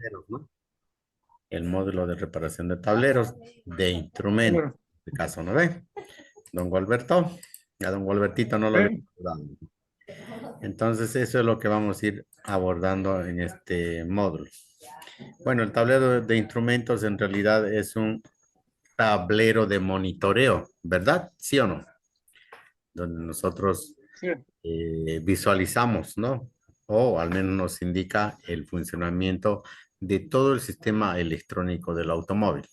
tableros, ¿no? El módulo de reparación de tableros de instrumentos. En este caso, ¿no ve? Don Gualberto, a don Gualbertito no lo había Sí, saludado. Entonces, eso es lo que vamos a ir abordando en este módulo. Bueno, el tablero de instrumentos en realidad es un tablero de monitoreo, ¿verdad? ¿Sí o no? Donde nosotros sí, visualizamos, ¿no? O al menos nos indica el funcionamiento de todo el sistema electrónico del automóvil,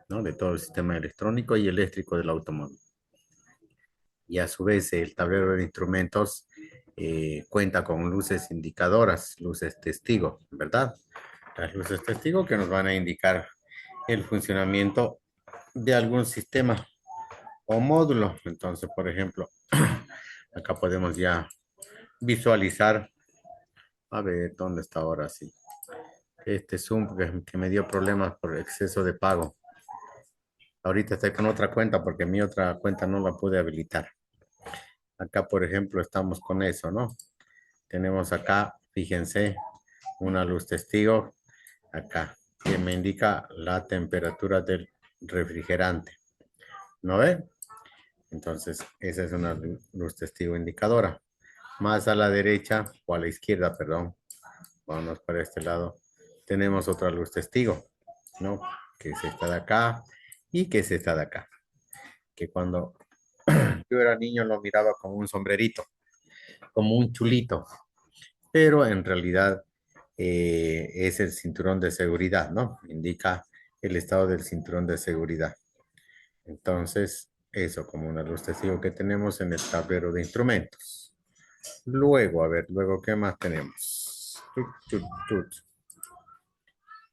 ¿no? De todo el sistema electrónico y eléctrico del automóvil. Y a su vez el tablero de instrumentos cuenta con luces indicadoras, luces testigo, ¿verdad? Las luces testigo que nos van a indicar el funcionamiento de algún sistema o módulo. Entonces, por ejemplo, acá podemos ya visualizar, a ver, ¿dónde está ahora? Sí. Este Zoom que me dio problemas por exceso de pago. Ahorita estoy con otra cuenta porque mi otra cuenta no la pude habilitar. Acá, por ejemplo, estamos con eso, ¿no? Tenemos acá, fíjense, una luz testigo acá que me indica la temperatura del refrigerante. ¿No ve? Entonces, esa es una luz testigo indicadora. Más a la derecha, o a la izquierda, perdón, vámonos para este lado, tenemos otra luz testigo, ¿no? Que es esta de acá y que es esta de acá. Que cuando yo era niño lo miraba como un sombrerito, como un chulito, pero en realidad es el cinturón de seguridad, ¿no? Indica el estado del cinturón de seguridad. Entonces, eso como una luz testigo que tenemos en el tablero de instrumentos. Luego, a ver, luego, ¿qué más tenemos? Tut, tut, tut.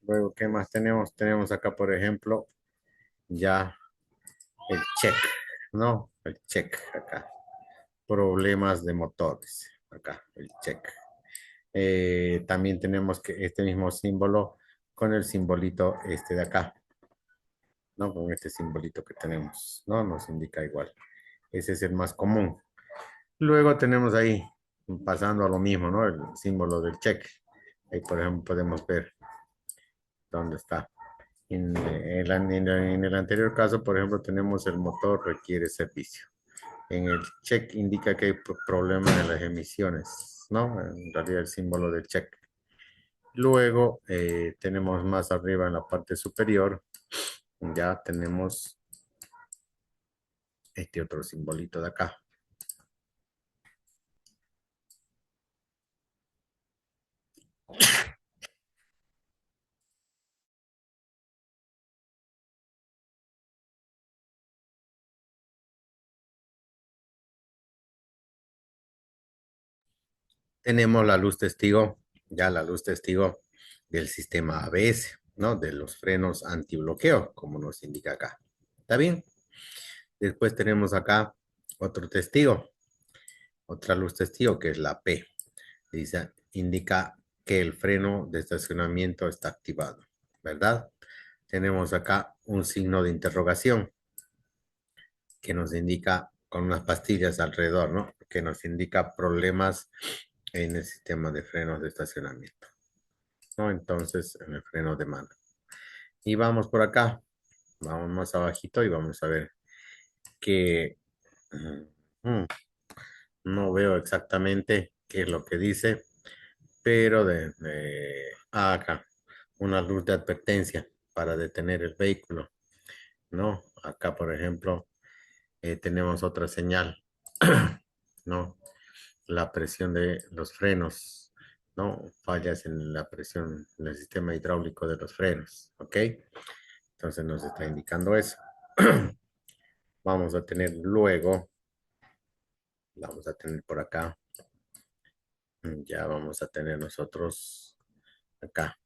Luego, ¿qué más tenemos? Tenemos acá, por ejemplo, ya el check, ¿no? El check acá. Problemas de motores. Acá, el check. También tenemos que este mismo símbolo con el simbolito este de acá, ¿no? Con este simbolito que tenemos, ¿no? Nos indica igual. Ese es el más común. Luego tenemos ahí, pasando a lo mismo, ¿no? El símbolo del check. Ahí, por ejemplo, podemos ver dónde está. En el anterior caso, por ejemplo, tenemos el motor requiere servicio. En el check indica que hay problema en las emisiones, ¿no? En realidad el símbolo del check. Luego tenemos más arriba en la parte superior, ya tenemos este otro simbolito de acá. Tenemos la luz testigo, ya la luz testigo del sistema ABS, ¿no? De los frenos antibloqueo, como nos indica acá. ¿Está bien? Después tenemos acá otro testigo, otra luz testigo que es la P. Dice, indica que el freno de estacionamiento está activado, ¿verdad? Tenemos acá un signo de interrogación que nos indica con unas pastillas alrededor, ¿no? Que nos indica problemas en el sistema de frenos de estacionamiento, ¿no? Entonces, en el freno de mano. Y vamos por acá, vamos más abajito y vamos a ver que no veo exactamente qué es lo que dice, pero acá, una luz de advertencia para detener el vehículo, ¿no? Acá, por ejemplo, tenemos otra señal, ¿no? La presión de los frenos, ¿no? Fallas en la presión, en el sistema hidráulico de los frenos, ¿ok? Entonces nos está indicando eso. Vamos a tener luego, vamos a tener por acá, ya vamos a tener nosotros acá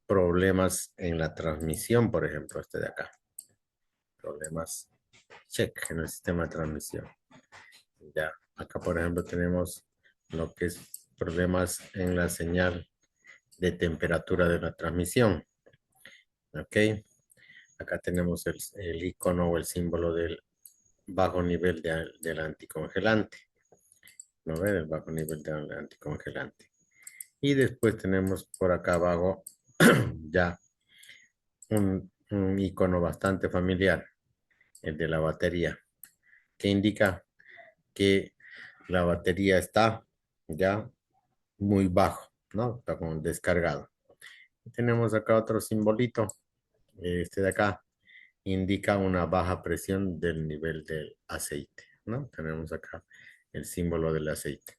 problemas en la transmisión, por ejemplo, este de acá. Problemas, check en el sistema de transmisión. Ya, acá por ejemplo tenemos lo que es problemas en la señal de temperatura de la transmisión. ¿Ok? Acá tenemos el icono o el símbolo del bajo nivel del anticongelante. ¿No ven? El bajo nivel del anticongelante. Y después tenemos por acá abajo ya un icono bastante familiar, el de la batería, que indica que la batería está ya muy bajo, ¿no? Está como descargado. Tenemos acá otro simbolito, este de acá indica una baja presión del nivel del aceite, ¿no? Tenemos acá el símbolo del aceite.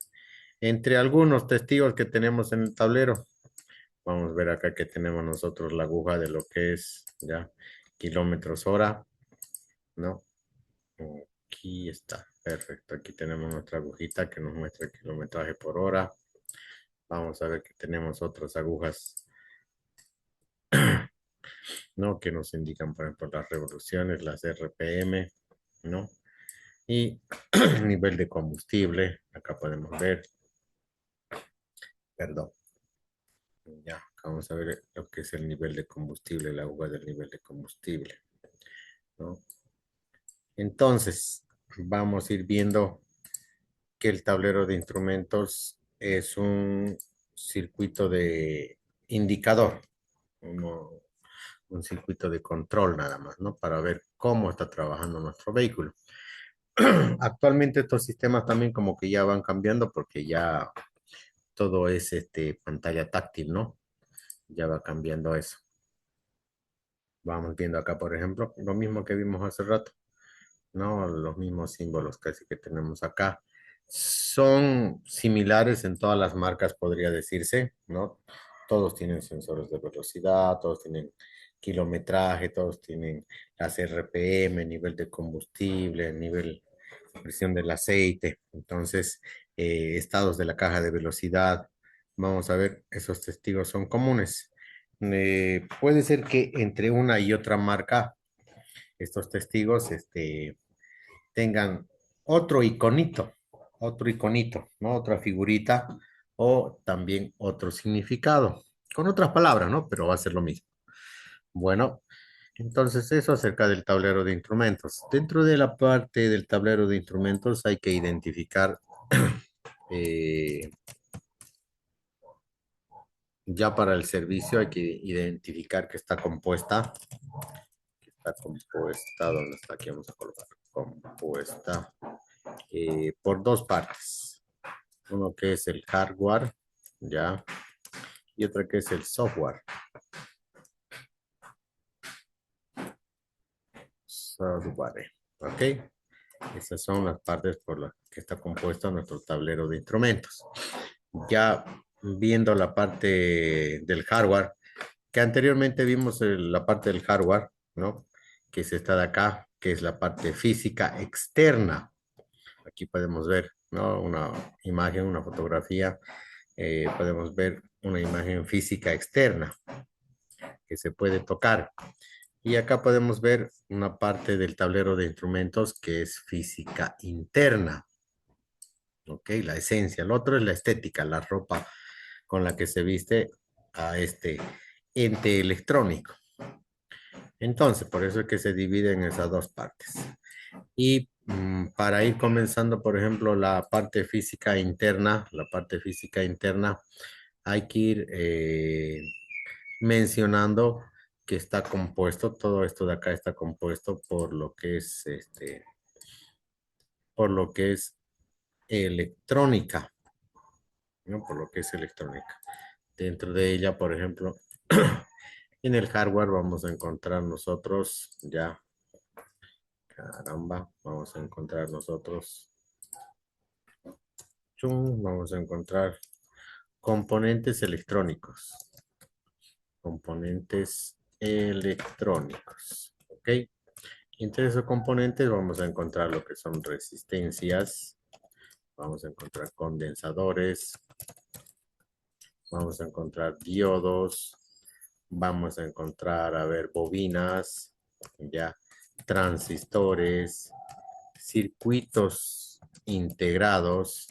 Entre algunos testigos que tenemos en el tablero, vamos a ver acá que tenemos nosotros la aguja de lo que es ya kilómetros hora, ¿no? Aquí está, perfecto. Aquí tenemos nuestra agujita que nos muestra el kilometraje por hora. Vamos a ver que tenemos otras agujas, ¿no? Que nos indican, por ejemplo, las revoluciones, las RPM, ¿no? Y nivel de combustible, acá podemos ver, perdón, ya, acá vamos a ver lo que es el nivel de combustible, la aguja del nivel de combustible, ¿no? Entonces, vamos a ir viendo que el tablero de instrumentos es un circuito de indicador, uno- un circuito de control nada más, ¿no? Para ver cómo está trabajando nuestro vehículo. Actualmente estos sistemas también como que ya van cambiando porque ya todo es pantalla táctil, ¿no? Ya va cambiando eso. Vamos viendo acá, por ejemplo, lo mismo que vimos hace rato, ¿no? Los mismos símbolos casi que tenemos acá. Son similares en todas las marcas, podría decirse, ¿no? Todos tienen sensores de velocidad, todos tienen kilometraje, todos tienen las RPM, nivel de combustible, nivel de presión del aceite. Entonces, estados de la caja de velocidad. Vamos a ver, esos testigos son comunes. Puede ser que entre una y otra marca, estos testigos, tengan otro iconito, ¿no? Otra figurita o también otro significado, con otras palabras, ¿no? Pero va a ser lo mismo. Bueno, entonces eso acerca del tablero de instrumentos. Dentro de la parte del tablero de instrumentos hay que identificar, eh, ya para el servicio hay que identificar que está compuesta, ¿dónde está? Aquí vamos a colocar, compuesta por dos partes. Uno que es el hardware, ya, y otra que es el software. Software, ¿ok? Esas son las partes por las que está compuesto nuestro tablero de instrumentos. Ya viendo la parte del hardware, que anteriormente vimos la parte del hardware, ¿no? Que es esta de acá, que es la parte física externa. Aquí podemos ver, ¿no? Una imagen, una fotografía, podemos ver una imagen física externa que se puede tocar. Y acá podemos ver una parte del tablero de instrumentos que es física interna, ¿ok? La esencia. El otro es la estética, la ropa con la que se viste a este ente electrónico. Entonces, por eso es que se divide en esas dos partes. Y para ir comenzando, por ejemplo, la parte física interna, hay que ir mencionando que está compuesto, todo esto de acá está compuesto por lo que es por lo que es electrónica, ¿no? Por lo que es electrónica. Dentro de ella, por ejemplo, en el hardware vamos a encontrar nosotros ya, caramba, vamos a encontrar nosotros, vamos a encontrar componentes electrónicos, componentes electrónicos, ¿ok? Entre esos componentes vamos a encontrar lo que son resistencias, vamos a encontrar condensadores, vamos a encontrar diodos, vamos a encontrar, a ver, bobinas, ya, transistores, circuitos integrados,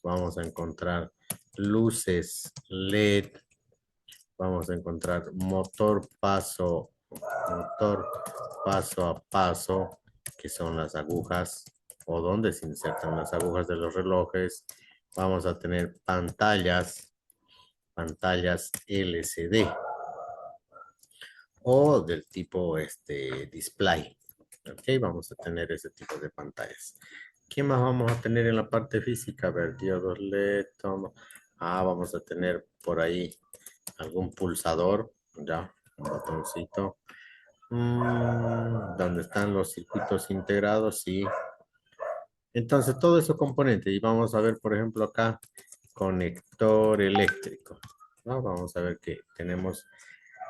vamos a encontrar luces LED, vamos a encontrar motor paso a paso, que son las agujas o donde se insertan las agujas de los relojes. Vamos a tener pantallas, pantallas LCD o del tipo display. Ok, vamos a tener ese tipo de pantallas. ¿Qué más vamos a tener en la parte física? A ver, diodos LED. Vamos a tener por ahí algún pulsador, ya, un botoncito. ¿Dónde están los circuitos integrados? Sí. Entonces, todo esos componentes. Y vamos a ver, por ejemplo, acá, conector eléctrico, ¿no? Vamos a ver que tenemos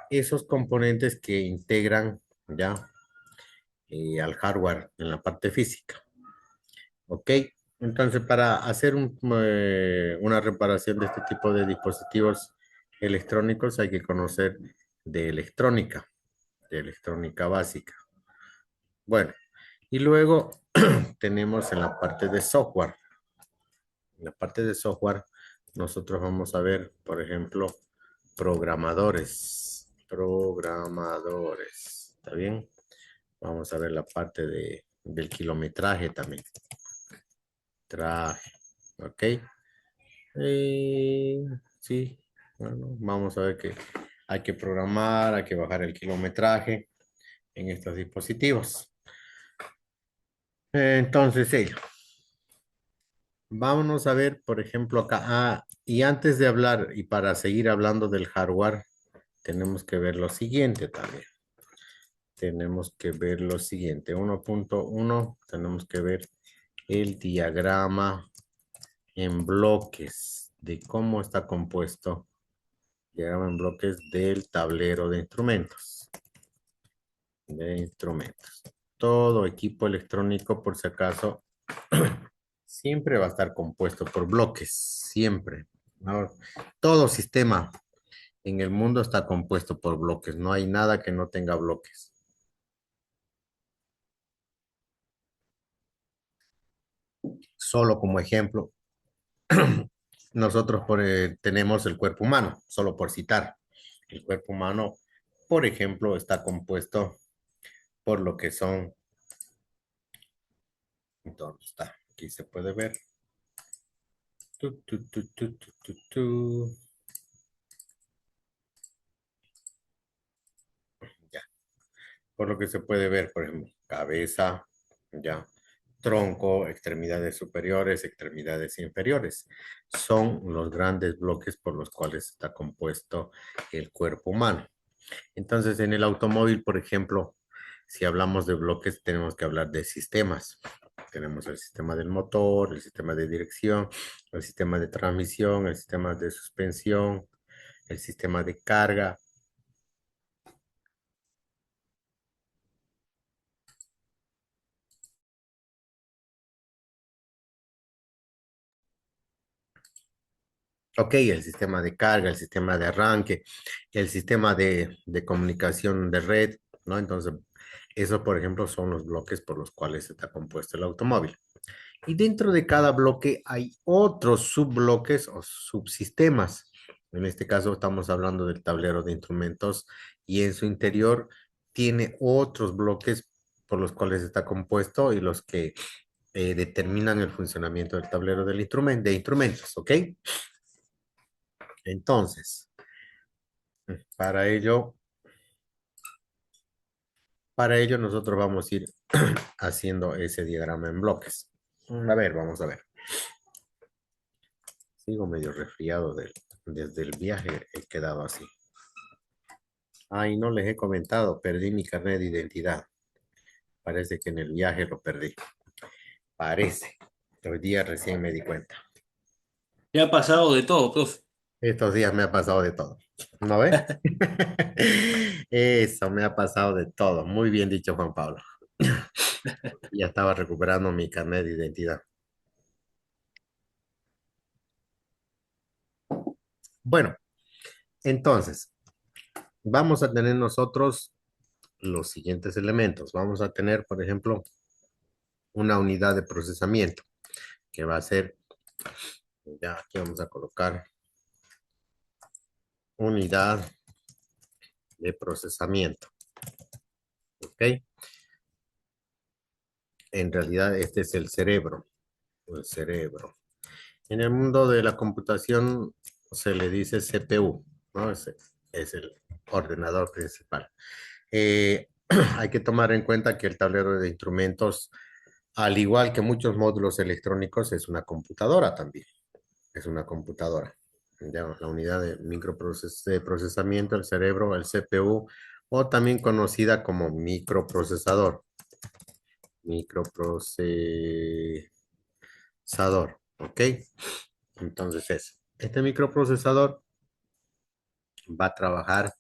esos componentes que integran ya al hardware en la parte física. ¿Ok? Entonces, para hacer una reparación de este tipo de dispositivos electrónicos hay que conocer de de electrónica básica. Bueno, y luego tenemos en la parte de software. En la parte de software, nosotros vamos a ver, por ejemplo, programadores. Programadores. ¿Está bien? Vamos a ver la parte del kilometraje también. Traje. ¿Ok? Sí. Bueno, vamos a ver que hay que programar, hay que bajar el kilometraje en estos dispositivos. Entonces, vámonos a ver, por ejemplo, acá. Y antes de hablar y para seguir hablando del hardware, tenemos que ver lo siguiente también. Tenemos que ver lo siguiente. 1.1, tenemos que ver el diagrama en bloques de cómo está compuesto. Diagrama en bloques del tablero de instrumentos. De instrumentos. Todo equipo electrónico, por si acaso, siempre va a estar compuesto por bloques. Siempre. ¿No? Todo sistema en el mundo está compuesto por bloques. No hay nada que no tenga bloques. Solo como ejemplo, nosotros tenemos el cuerpo humano, solo por citar. El cuerpo humano, por ejemplo, está compuesto por lo que son, entonces está, aquí se puede ver, tu, tu, tu, tu, tu, tu, tu. Ya, por lo que se puede ver, por ejemplo, cabeza, ya, tronco, extremidades superiores, extremidades inferiores. Son los grandes bloques por los cuales está compuesto el cuerpo humano. Entonces, en el automóvil, por ejemplo, si hablamos de bloques, tenemos que hablar de sistemas. Tenemos el sistema del motor, el sistema de dirección, el sistema de transmisión, el sistema de suspensión, el sistema de carga. Ok, el sistema de carga, el sistema de arranque, el sistema de comunicación de red, ¿no? Entonces, eso, por ejemplo, son los bloques por los cuales está compuesto el automóvil. Y dentro de cada bloque hay otros subbloques o subsistemas. En este caso estamos hablando del tablero de instrumentos y en su interior tiene otros bloques por los cuales está compuesto y los que determinan el funcionamiento del tablero de instrumentos, ¿ok? Entonces, para ello, para ello nosotros vamos a ir haciendo ese diagrama en bloques. A ver, vamos a ver. Sigo medio resfriado desde el viaje, he quedado así. Ay, no les he comentado, perdí mi carnet de identidad. Parece que en el viaje lo perdí. Parece. Hoy día recién me di cuenta. Le ha pasado de todo, profe. Estos días me ha pasado de todo. ¿No ve? Eso me ha pasado de todo. Muy bien dicho, Juan Pablo. Ya estaba recuperando mi carnet de identidad. Bueno, entonces, vamos a tener nosotros los siguientes elementos. Vamos a tener, por ejemplo, una unidad de procesamiento que va a ser, ya aquí vamos a colocar unidad de procesamiento. ¿Ok? En realidad este es el cerebro. El cerebro. En el mundo de la computación se le dice CPU, ¿no? Es el ordenador principal. Hay que tomar en cuenta que el tablero de instrumentos, al igual que muchos módulos electrónicos, es una computadora también. Es una computadora. Ya, la unidad de procesamiento, el cerebro, el CPU, o también conocida como microprocesador. Microprocesador, ¿ok? Entonces este microprocesador va a trabajar,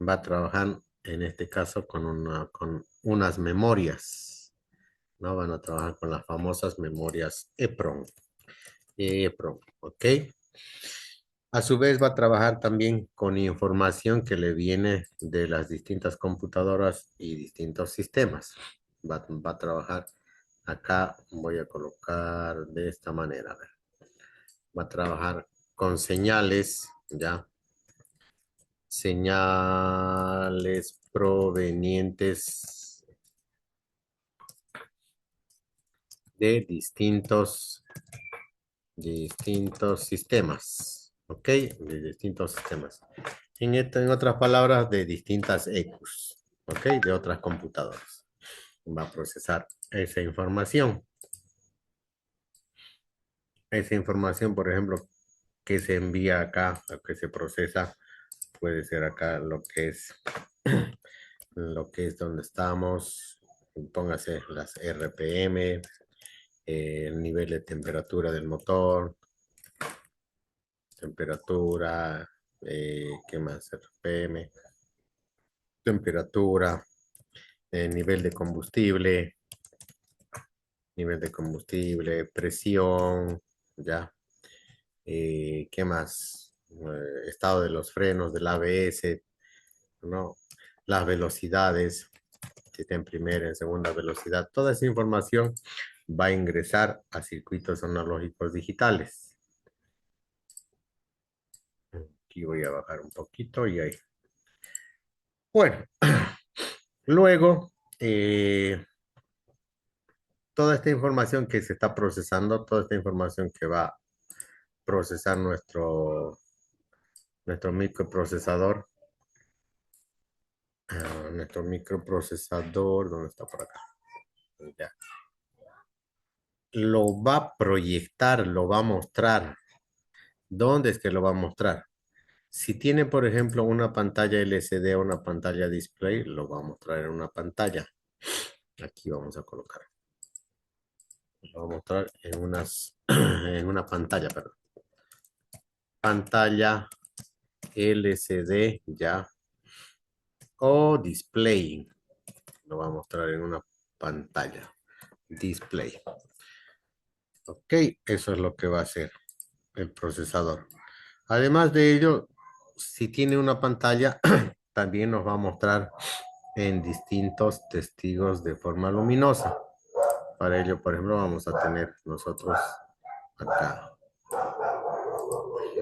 va a trabajar en este caso con unas memorias, ¿no? Van a trabajar con las famosas memorias EPROM. EPROM, ¿ok? A su vez va a trabajar también con información que le viene de las distintas computadoras y distintos sistemas. Va a trabajar acá, voy a colocar de esta manera. A ver. Va a trabajar con señales, ¿ya? Señales provenientes de distintos sistemas, ¿ok? De distintos sistemas. En otras palabras, de distintas EQs, ¿ok? De otras computadoras. Va a procesar esa información. Esa información, por ejemplo, que se envía acá, o que se procesa, puede ser acá lo que es donde estamos, póngase las RPM, el nivel de temperatura del motor, temperatura, ¿qué más? RPM, temperatura, nivel de combustible, presión, ¿ya? ¿Qué más? Estado de los frenos, del ABS, ¿no? Las velocidades, si está en primera, en segunda velocidad, toda esa información va a ingresar a circuitos analógicos digitales. Aquí voy a bajar un poquito y ahí. Bueno, luego, toda esta información que se está procesando, toda esta información que va a procesar nuestro microprocesador, ¿dónde está por acá? Ya. Lo va a proyectar, lo va a mostrar. ¿Dónde es que lo va a mostrar? Si tiene, por ejemplo, una pantalla LCD o una pantalla display, lo va a mostrar en una pantalla. Aquí vamos a colocar. Lo va a mostrar en una pantalla, perdón. Pantalla LCD ya o display. Lo va a mostrar en una pantalla. Display. Ok, eso es lo que va a hacer el procesador. Además de ello, si tiene una pantalla, también nos va a mostrar en distintos testigos de forma luminosa. Para ello, por ejemplo, vamos a tener nosotros acá,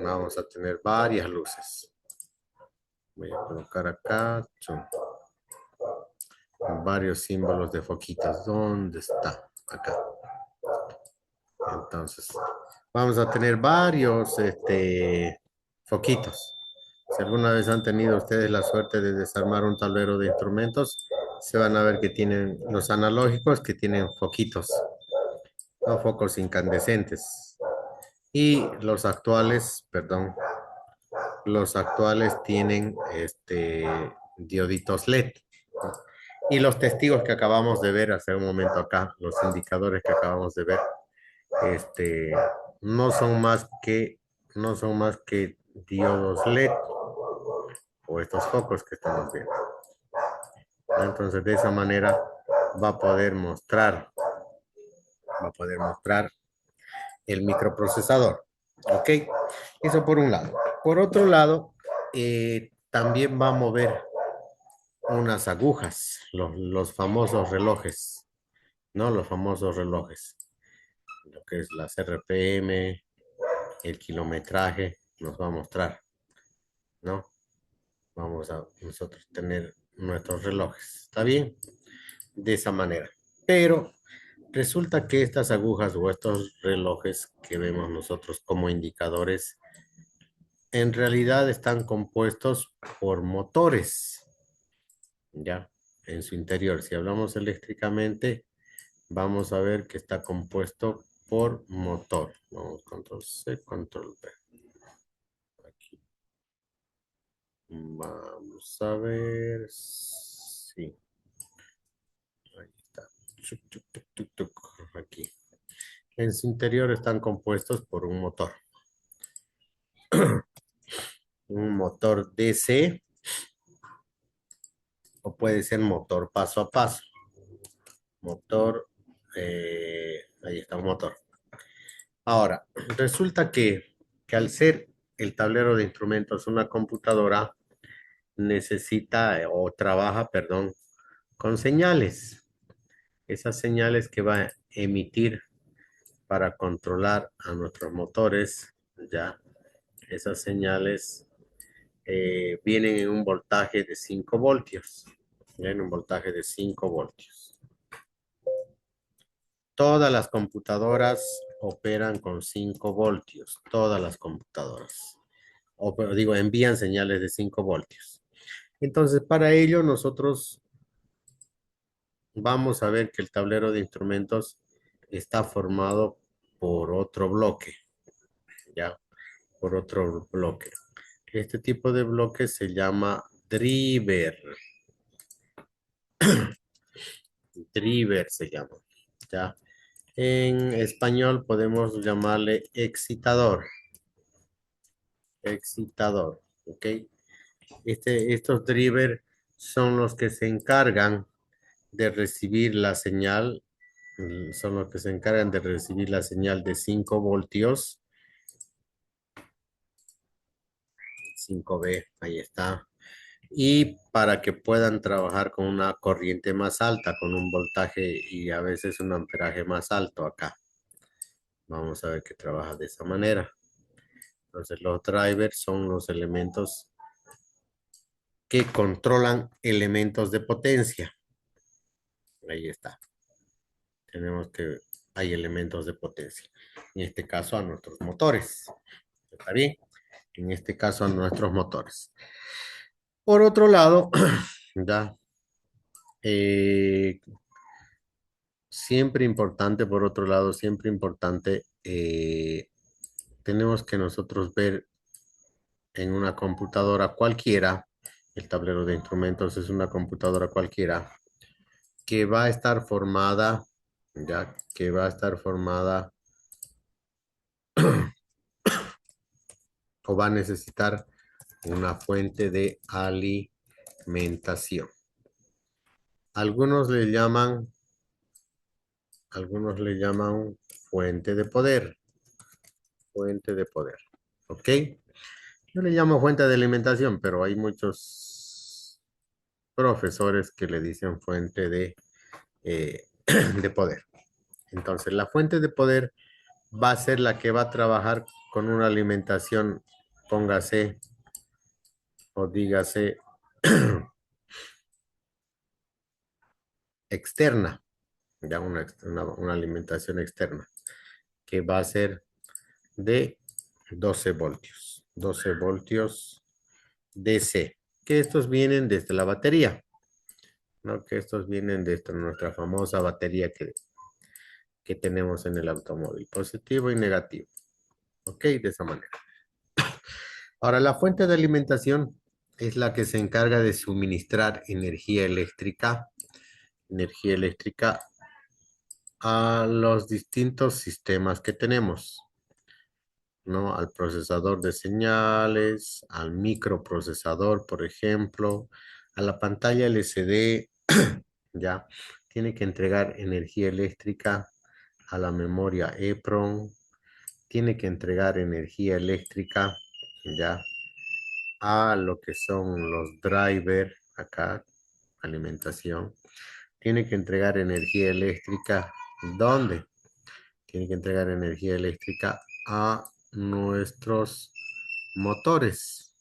vamos a tener varias luces. Voy a colocar acá varios símbolos de foquitos. ¿Dónde está? Acá. Entonces, vamos a tener varios foquitos. Si alguna vez han tenido ustedes la suerte de desarmar un tablero de instrumentos, se van a ver que tienen los analógicos que tienen foquitos, no focos incandescentes. Y los actuales, perdón, los actuales tienen dioditos LED. Y los testigos que acabamos de ver hace un momento acá, los indicadores que acabamos de ver, este, no son más que, no son más que diodos LED o estos focos que estamos viendo. Entonces, de esa manera va a poder mostrar el microprocesador. ¿Ok? Eso por un lado. Por otro lado, también va a mover unas agujas, los famosos relojes, ¿no? Los famosos relojes. Lo que es las RPM, el kilometraje, nos va a mostrar, ¿no? Vamos a nosotros tener nuestros relojes. ¿Está bien? De esa manera. Pero resulta que estas agujas o estos relojes que vemos nosotros como indicadores en realidad están compuestos por motores, ¿ya? En su interior. Si hablamos eléctricamente, vamos a ver que está compuesto por motor. Vamos, control C, control V. Aquí. Vamos a ver. Sí, ahí está. Chuc, chuc, tuc, tuc, tuc. Aquí. En su interior están compuestos por un motor. Un motor DC o puede ser motor paso a paso. Motor, ahí está un motor. Ahora, resulta que al ser el tablero de instrumentos una computadora, necesita o trabaja, perdón, con señales. Esas señales que va a emitir para controlar a nuestros motores, ya, esas señales vienen en un voltaje de 5 voltios, ¿ya? En un voltaje de 5 voltios. Todas las computadoras operan con 5 voltios, todas las computadoras. O, pero digo, envían señales de 5 voltios. Entonces, para ello nosotros vamos a ver que el tablero de instrumentos está formado por otro bloque, ¿ya? Por otro bloque. Este tipo de bloque se llama driver. Driver se llama, ¿ya? En español podemos llamarle excitador. Excitador, ¿ok? Estos drivers son los que se encargan de recibir la señal, son los que se encargan de recibir la señal de 5 voltios, 5V, ahí está, y para que puedan trabajar con una corriente más alta, con un voltaje y a veces un amperaje más alto acá. Vamos a ver que trabaja de esa manera. Entonces los drivers son los elementos que controlan elementos de potencia. Ahí está. Tenemos que hay elementos de potencia. En este caso a nuestros motores. ¿Está bien? En este caso a nuestros motores. Por otro lado, ya, eh, siempre importante, por otro lado, siempre importante, tenemos que nosotros ver en una computadora cualquiera, el tablero de instrumentos es una computadora cualquiera, que va a estar formada, ya, que va a estar formada o va a necesitar una fuente de alimentación. Algunos le llaman, algunos le llaman fuente de poder, ¿ok? Yo le llamo fuente de alimentación, pero hay muchos profesores que le dicen fuente eh, de poder. Entonces, la fuente de poder va a ser la que va a trabajar con una alimentación, póngase o dígase externa, ya una alimentación externa, que va a ser de 12 voltios, 12 voltios DC, que estos vienen desde la batería, ¿no? Que estos vienen desde nuestra famosa batería que tenemos en el automóvil, positivo y negativo, ¿ok? De esa manera. Ahora, la fuente de alimentación es la que se encarga de suministrar energía eléctrica a los distintos sistemas que tenemos, ¿no? Al procesador de señales, al microprocesador, por ejemplo, a la pantalla LCD, ya, tiene que entregar energía eléctrica a la memoria EEPROM, tiene que entregar energía eléctrica, ya, a lo que son los drivers, acá, alimentación, tiene que entregar energía eléctrica, ¿dónde? Tiene que entregar energía eléctrica a nuestros motores,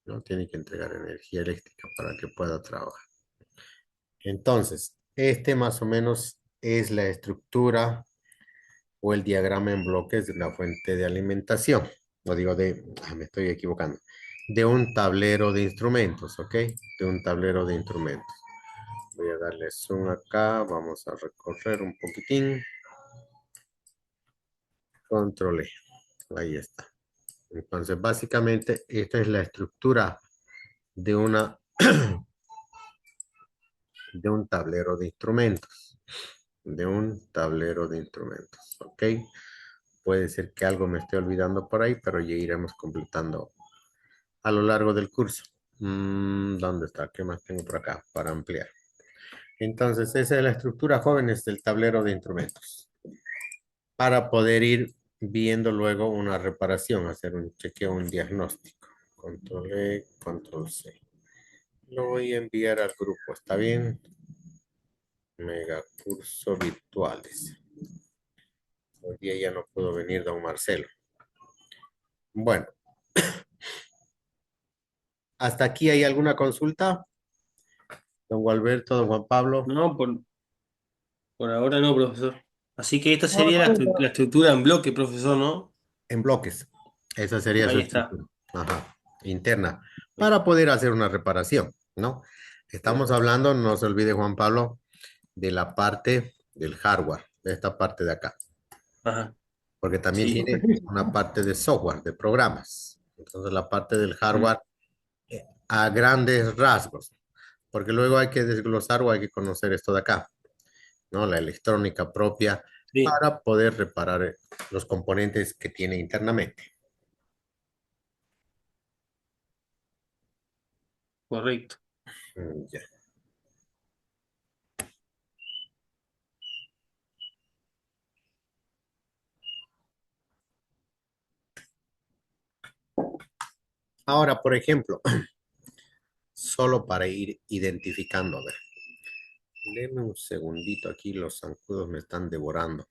¿no? Tiene que entregar energía eléctrica para que pueda trabajar. Entonces, este más o menos es la estructura o el diagrama en bloques de la fuente de alimentación. o digo me estoy equivocando, de un tablero de instrumentos, ¿ok? De un tablero de instrumentos. Voy a darle zoom acá, vamos a recorrer un poquitín. Control E, ahí está. Entonces, básicamente, esta es la estructura de de un tablero de instrumentos. De un tablero de instrumentos, ¿ok? Puede ser que algo me esté olvidando por ahí, pero ya iremos completando a lo largo del curso. ¿Dónde está? ¿Qué más tengo por acá para ampliar? Entonces, esa es la estructura, jóvenes, del tablero de instrumentos. Para poder ir viendo luego una reparación, hacer un chequeo, un diagnóstico. Control E, control C. Lo voy a enviar al grupo, ¿está bien? Mega curso virtuales. Hoy día ya no pudo venir don Marcelo. Bueno, ¿hasta aquí hay alguna consulta? Don Gualberto, don Juan Pablo. No, por ahora no, profesor. Así que esta No, sería la estructura en bloque, profesor, ¿no? En bloques. Esa sería su Ahí está. estructura. Ajá. Interna. Para poder hacer una reparación, ¿no? Estamos hablando, no se olvide Juan Pablo, de la parte del hardware, de esta parte de acá. Ajá. Porque también Sí. tiene una parte de software, de programas. Entonces la parte del Mm, hardware a grandes rasgos. Porque luego hay que desglosar o hay que conocer esto de acá, ¿no? La electrónica propia sí, para poder reparar los componentes que tiene internamente. correcto. Ya. Ahora, por ejemplo, solo para ir identificando, a ver, denme un segundito aquí, los zancudos me están devorando.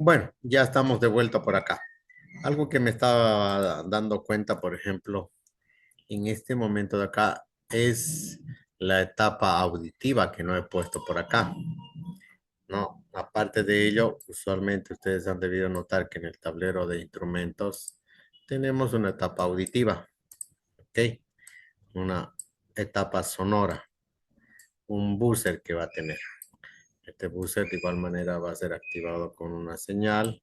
Bueno, ya estamos de vuelta por acá. Algo que me estaba dando cuenta, por ejemplo, en este momento de acá es la etapa auditiva que no he puesto por acá, ¿no? Aparte de ello, usualmente ustedes han debido notar que en el tablero de instrumentos tenemos una etapa auditiva, ¿ok? Una etapa sonora, un buzzer que va a tener. Este buzzer de igual manera va a ser activado con una señal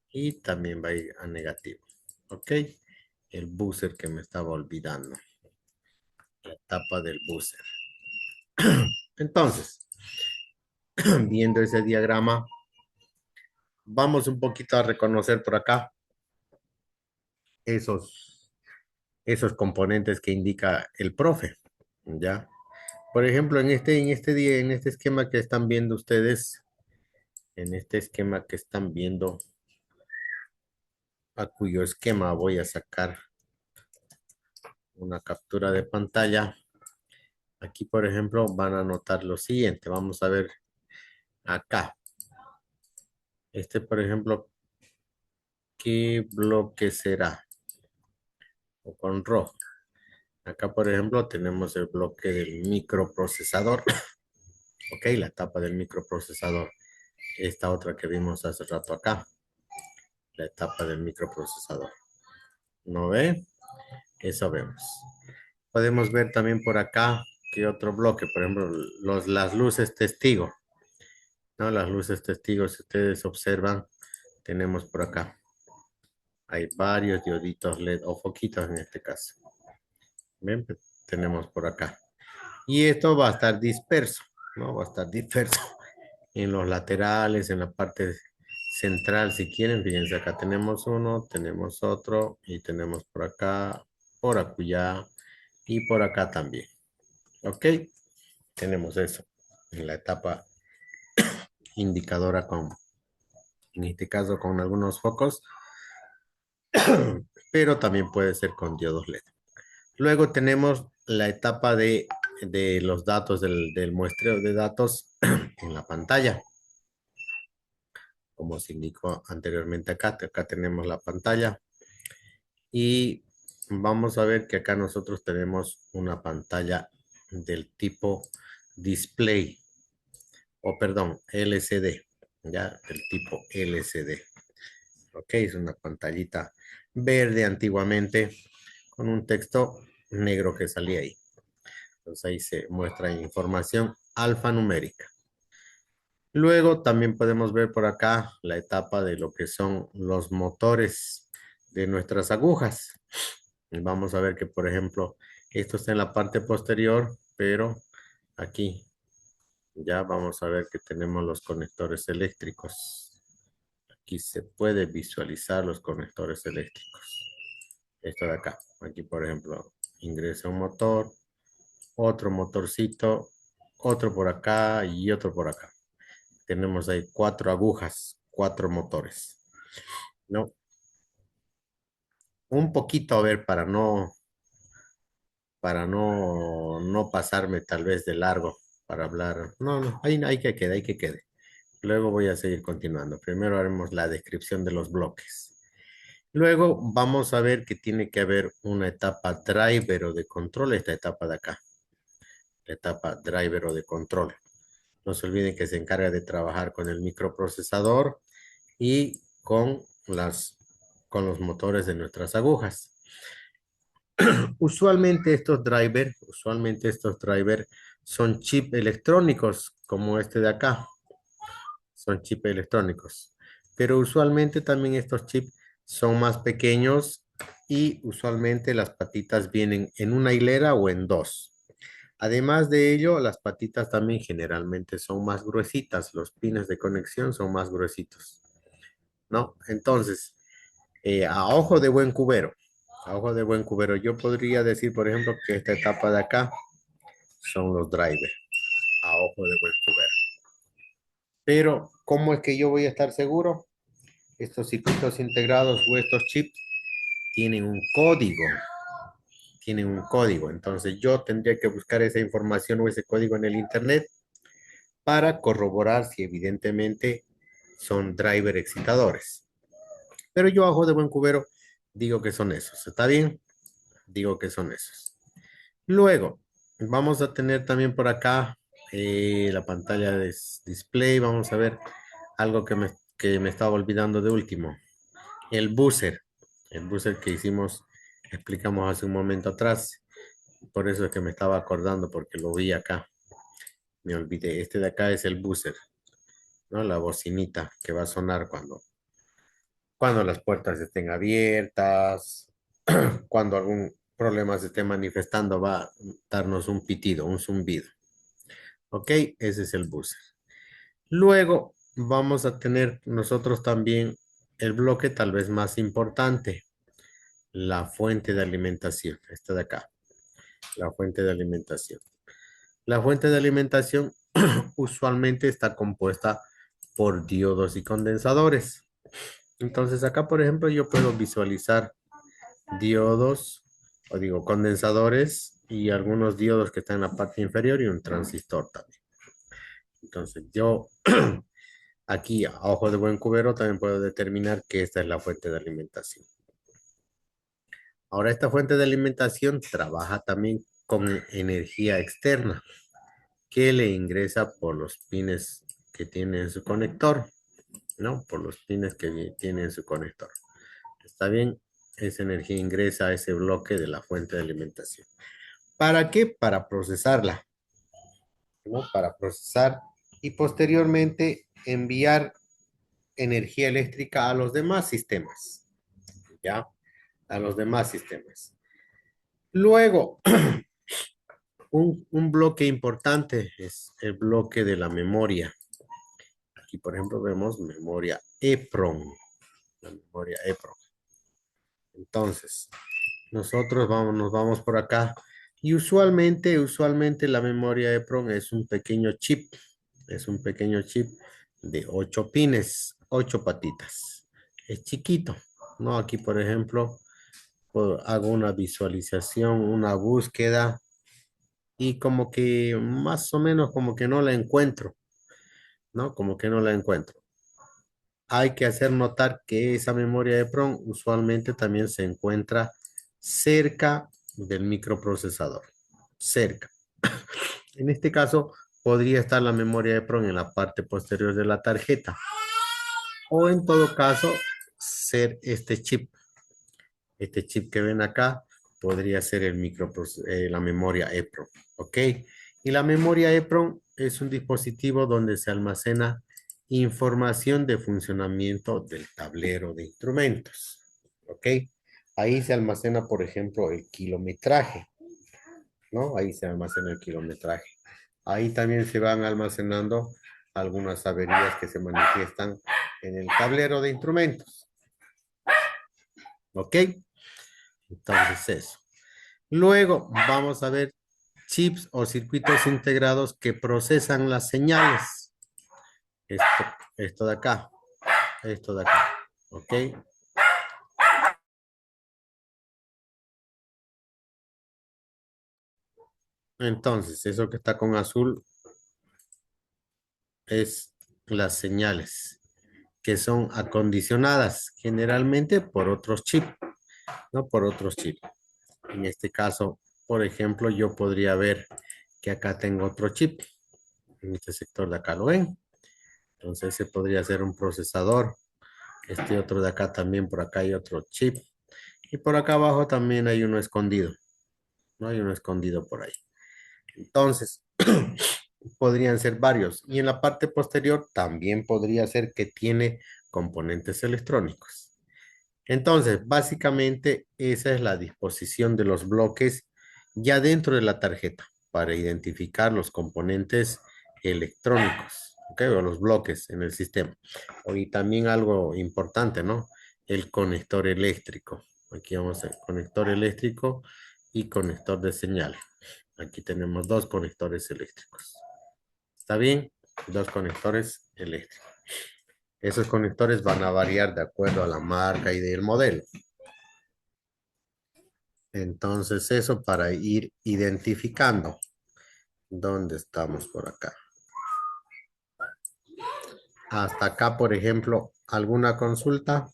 y también va a ir a negativo, ¿ok? El buzzer que me estaba olvidando, la etapa del buzzer. Entonces, viendo ese diagrama, vamos un poquito a reconocer por acá esos, esos componentes que indica el profe, ¿ya? Por ejemplo, en este esquema que están viendo ustedes, en este esquema que están viendo, a cuyo esquema voy a sacar una captura de pantalla. Aquí, por ejemplo, van a notar lo siguiente. Vamos a ver acá. Este, por ejemplo, ¿qué bloque será? O con rojo. Acá, por ejemplo, tenemos el bloque del microprocesador. Ok, la etapa del microprocesador. Esta otra que vimos hace rato acá. La etapa del microprocesador. ¿No ve? Eso vemos. Podemos ver también por acá que otro bloque, por ejemplo, las luces testigo. ¿No? Las luces testigos, si ustedes observan, tenemos por acá. Hay varios dioditos LED o foquitos en este caso. Bien, pues, tenemos por acá. Y esto va a estar disperso, ¿no? Va a estar disperso en los laterales, en la parte central, si quieren. Fíjense, acá tenemos uno, tenemos otro y tenemos por acullá y por acá también. ¿Ok? Tenemos eso en la etapa indicadora en este caso con algunos focos, pero también puede ser con diodos LED. Luego tenemos la etapa de los datos del muestreo de datos en la pantalla, como se indicó anteriormente acá. Acá tenemos la pantalla y vamos a ver que acá nosotros tenemos una pantalla del tipo display, o perdón, LCD, ya, del tipo LCD. Ok, es una pantallita verde antiguamente con un texto negro que salía ahí. Entonces ahí se muestra información alfanumérica. Luego también podemos ver por acá la etapa de lo que son los motores de nuestras agujas. Y vamos a ver que, por ejemplo, esto está en la parte posterior, pero aquí ya vamos a ver que tenemos los conectores eléctricos. Aquí se puede visualizar los conectores eléctricos. Esto de acá. Aquí, por ejemplo, ingresa un motor, otro motorcito, otro por acá y otro por acá. Tenemos ahí cuatro agujas, cuatro motores, ¿no? Un poquito, a ver, para no pasarme tal vez de largo para hablar. No, no, hay que quede. Luego voy a seguir continuando. Primero haremos la descripción de los bloques. Luego vamos a ver que tiene que haber una etapa driver o de control, esta etapa de acá, la etapa driver o de control. No se olviden que se encarga de trabajar con el microprocesador y con los motores de nuestras agujas. Usualmente estos drivers son chip electrónicos, como este de acá, son chip electrónicos. Pero usualmente también estos chips son más pequeños y usualmente las patitas vienen en una hilera o en dos. Además de ello, las patitas también generalmente son más gruesitas, los pines de conexión son más gruesitos, ¿no? Entonces, a ojo de buen cubero, yo podría decir, por ejemplo, que esta etapa de acá son los drivers, a ojo de buen cubero. Pero, ¿cómo es que yo voy a estar seguro? Estos circuitos integrados o estos chips tienen un código, tienen un código. Entonces, yo tendría que buscar esa información o ese código en el internet para corroborar si evidentemente son driver excitadores. Pero yo a ojo de buen cubero digo que son esos. ¿Está bien? Digo que son esos. Luego, vamos a tener también por acá la pantalla de display. Vamos a ver algo que me estaba olvidando de último. El buzzer. El buzzer que hicimos, explicamos hace un momento atrás. Por eso es que me estaba acordando porque lo vi acá. Me olvidé. Este de acá es el buzzer, ¿no? La bocinita que va a sonar cuando las puertas estén abiertas, cuando algún problema se esté manifestando, va a darnos un pitido, un zumbido. ¿Ok? Ese es el buzzer. Luego vamos a tener nosotros también el bloque tal vez más importante, la fuente de alimentación. Esta de acá, la fuente de alimentación. La fuente de alimentación usualmente está compuesta por diodos y condensadores. Entonces acá, por ejemplo, yo puedo visualizar diodos, o digo, condensadores y algunos diodos que están en la parte inferior y un transistor también. Entonces yo aquí, a ojo de buen cubero, también puedo determinar que esta es la fuente de alimentación. Ahora, esta fuente de alimentación trabaja también con energía externa que le ingresa por los pines que tiene en su conector, ¿no? Por los pines que tiene en su conector. ¿Está bien? Esa energía ingresa a ese bloque de la fuente de alimentación. ¿Para qué? Para procesarla, ¿no? Para procesar y posteriormente enviar energía eléctrica a los demás sistemas, ¿ya? A los demás sistemas. Luego, un bloque importante es el bloque de la memoria. Aquí, por ejemplo, vemos memoria EPROM, la memoria EPROM. Entonces, nos vamos por acá. Y usualmente la memoria EPROM es un pequeño chip. Es un pequeño chip de 8 pines, 8 patitas. Es chiquito, ¿no? Aquí, por ejemplo, hago una visualización, una búsqueda y como que más o menos como que no la encuentro, ¿no? Como que no la encuentro. Hay que hacer notar que esa memoria de PROM usualmente también se encuentra cerca del microprocesador, cerca. En este caso, podría estar la memoria de PROM en la parte posterior de la tarjeta o en todo caso ser este chip. Este chip que ven acá podría ser la memoria EPROM, ¿ok? Y la memoria EPROM es un dispositivo donde se almacena información de funcionamiento del tablero de instrumentos, ¿ok? Ahí se almacena, por ejemplo, el kilometraje, ¿no? Ahí se almacena el kilometraje. Ahí también se van almacenando algunas averías que se manifiestan en el tablero de instrumentos, ¿ok? Entonces eso. Luego vamos a ver chips o circuitos integrados que procesan las señales. Esto, esto de acá, esto de acá, ¿ok? Entonces, eso que está con azul es las señales que son acondicionadas generalmente por otros chips, ¿no? Por otros chips. En este caso, por ejemplo, yo podría ver que acá tengo otro chip. En este sector de acá lo ven. Entonces, ese podría ser un procesador. Este otro de acá también, por acá hay otro chip. Y por acá abajo también hay uno escondido. No hay uno escondido por ahí. Entonces, podrían ser varios. Y en la parte posterior también podría ser que tiene componentes electrónicos. Entonces, básicamente esa es la disposición de los bloques ya dentro de la tarjeta para identificar los componentes electrónicos, ¿ok? O los bloques en el sistema. Y también algo importante, ¿no? El conector eléctrico. Aquí vamos a conector eléctrico y conector de señal. Aquí tenemos dos conectores eléctricos. ¿Está bien? Dos conectores eléctricos. Esos conectores van a variar de acuerdo a la marca y del modelo. Entonces, eso para ir identificando dónde estamos por acá. Hasta acá, por ejemplo, ¿alguna consulta?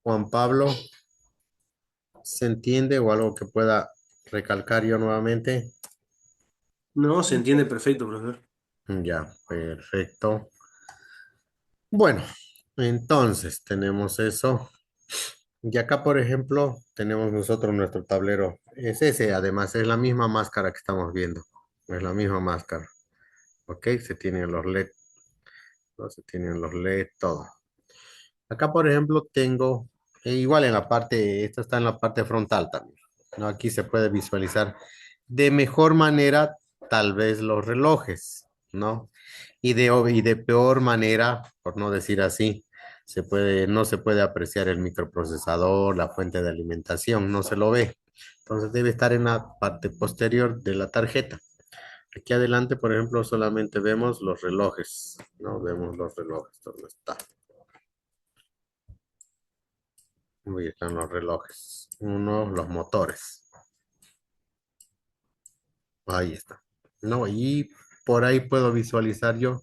Juan Pablo, ¿se entiende o algo que pueda recalcar yo nuevamente? No, se entiende perfecto, profesor. Ya, perfecto. Bueno, entonces tenemos eso. Y acá, por ejemplo, tenemos nosotros nuestro tablero. Es ese, además, es la misma máscara que estamos viendo. Es la misma máscara. ¿Ok? Se tienen los LED, ¿no? Se tienen los LED, todo. Acá, por ejemplo, tengo, igual en la parte, esto está en la parte frontal también, ¿no? Aquí se puede visualizar de mejor manera, tal vez los relojes, ¿no? Y de peor manera, por no decir así, no se puede apreciar el microprocesador, la fuente de alimentación, no se lo ve. Entonces debe estar en la parte posterior de la tarjeta. Aquí adelante, por ejemplo, solamente vemos los relojes, ¿no? Vemos los relojes, ¿dónde está? Ahí están los relojes. Uno, los motores. Ahí está. No, y por ahí puedo visualizar yo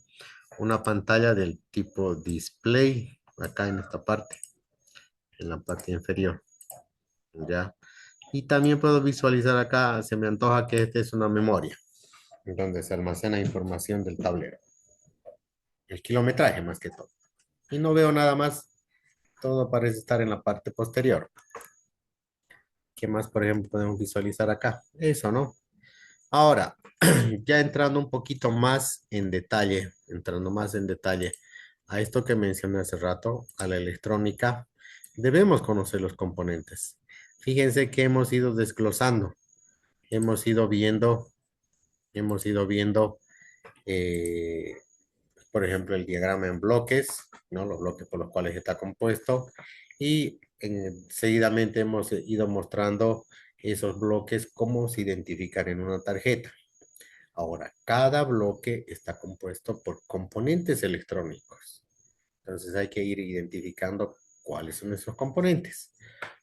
una pantalla del tipo display, acá en esta parte, en la parte inferior. ¿Ya? Y también puedo visualizar acá, se me antoja que esta es una memoria, donde se almacena información del tablero. El kilometraje más que todo. Y no veo nada más, todo parece estar en la parte posterior. ¿Qué más, por ejemplo, podemos visualizar acá? Eso, ¿no? Ahora, ya entrando un poquito más en detalle, entrando más en detalle a esto que mencioné hace rato, a la electrónica, debemos conocer los componentes. Fíjense que hemos ido desglosando, hemos ido viendo, hemos ido viendo, eh, por ejemplo, el diagrama en bloques, ¿no? Los bloques por los cuales está compuesto, y seguidamente hemos ido mostrando esos bloques, cómo se identifican en una tarjeta. Ahora, cada bloque está compuesto por componentes electrónicos. Entonces hay que ir identificando cuáles son esos componentes.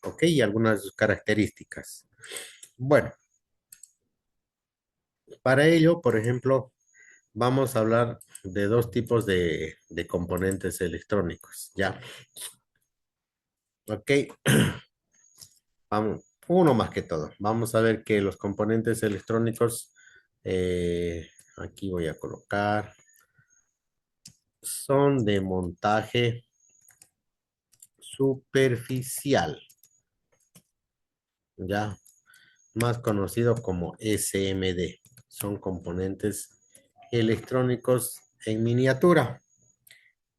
¿Ok? Y algunas de sus características. Bueno, para ello, por ejemplo, vamos a hablar de dos tipos de componentes electrónicos. ¿Ya? ¿Ok? Vamos, uno más que todo. Vamos a ver que los componentes electrónicos, aquí voy a colocar, son de montaje superficial, ya más conocido como SMD. Son componentes electrónicos en miniatura.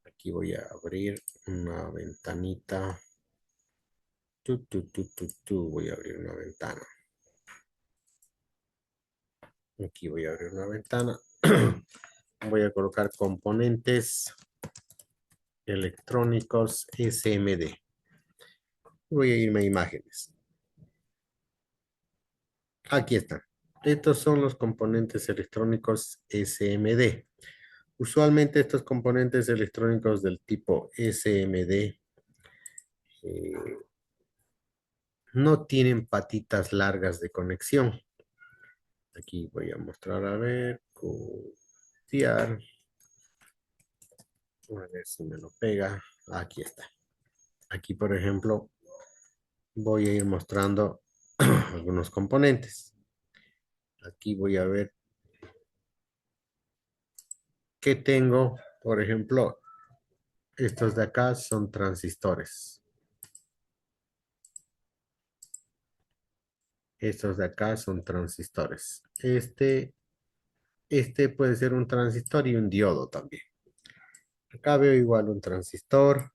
Aquí voy a abrir una ventanita. Voy a abrir una ventana. Aquí voy a abrir una ventana. Voy a colocar componentes electrónicos SMD. Voy a irme a imágenes. Aquí están. Estos son los componentes electrónicos SMD. Usualmente estos componentes electrónicos del tipo SMD eh, no tienen patitas largas de conexión. Aquí voy a mostrar, a ver, copiar, a ver si me lo pega. Aquí está. Aquí, por ejemplo, voy a ir mostrando algunos componentes. Aquí voy a ver qué tengo. Por ejemplo, estos de acá son transistores. Estos de acá son transistores. Este puede ser un transistor y un diodo también. Acá veo igual un transistor.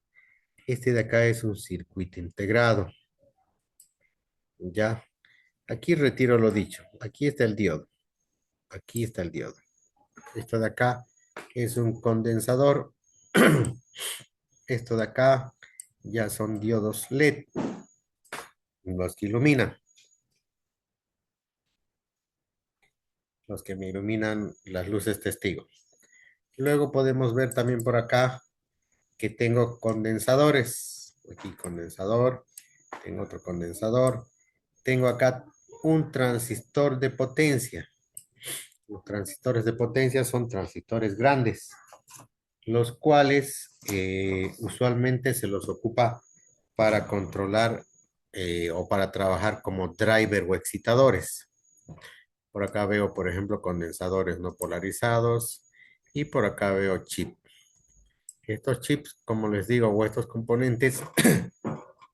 Este de acá es un circuito integrado. Ya. Aquí retiro lo dicho. Aquí está el diodo. Aquí está el diodo. Esto de acá es un condensador. Esto de acá ya son diodos LED, los que iluminan, los que me iluminan las luces testigo. Luego podemos ver también por acá que tengo condensadores. Aquí condensador, tengo otro condensador. Tengo acá un transistor de potencia. Los transistores de potencia son transistores grandes. los cuales usualmente se los ocupa para controlar o para trabajar como driver o excitadores. Por acá veo, por ejemplo, condensadores no polarizados y por acá veo chip. Estos chips, como les digo, o estos componentes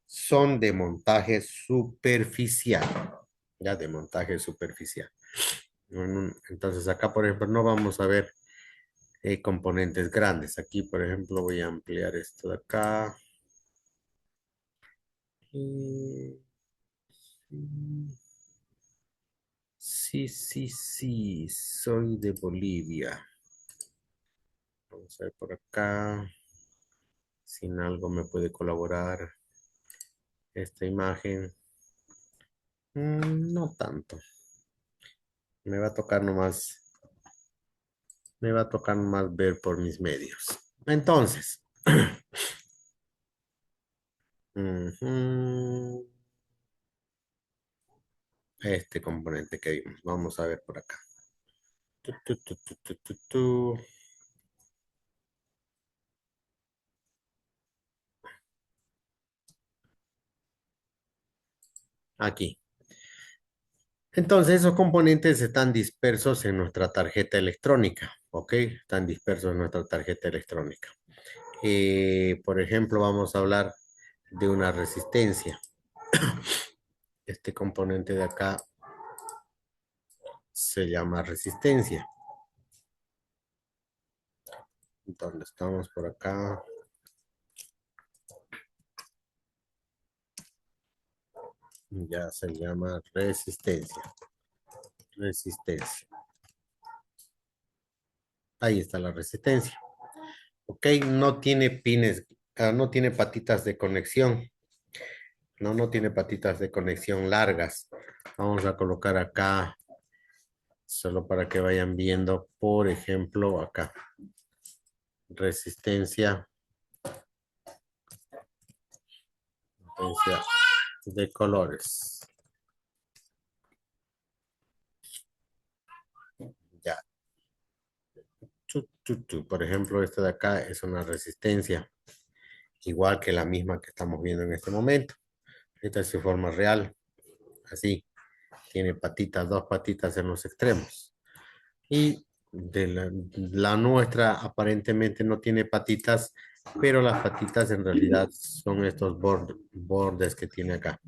son de montaje superficial, ya de montaje superficial. Entonces acá, por ejemplo, no vamos a ver componentes grandes. Aquí, por ejemplo, voy a ampliar esto de acá. Y- Sí, sí, sí, soy de Bolivia. Vamos a ver por acá. Si en algo me puede colaborar esta imagen. No tanto. Me va a tocar nomás, me va a tocar nomás ver por mis medios. Entonces, ujú, este componente que vimos. Vamos a ver por acá. Tu, tu, tu, tu, tu, tu, tu. Aquí. Entonces, esos componentes están dispersos en nuestra tarjeta electrónica, ¿ok? Están dispersos en nuestra tarjeta electrónica. Por ejemplo, vamos a hablar de una resistencia. Este componente de acá se llama resistencia. ¿Dónde estamos por acá? Ya se llama resistencia. Resistencia. Ahí está la resistencia. Ok, no tiene pines, no tiene patitas de conexión. No, no tiene patitas de conexión largas. Vamos a colocar acá, solo para que vayan viendo, por ejemplo, acá. Resistencia, resistencia de colores. Ya. Por ejemplo, esta de acá es una resistencia, igual que la misma que estamos viendo en este momento. Esta es su forma real, así. Tiene patitas, dos patitas en los extremos. Y de la nuestra aparentemente no tiene patitas, pero las patitas en realidad son estos bordes que tiene acá.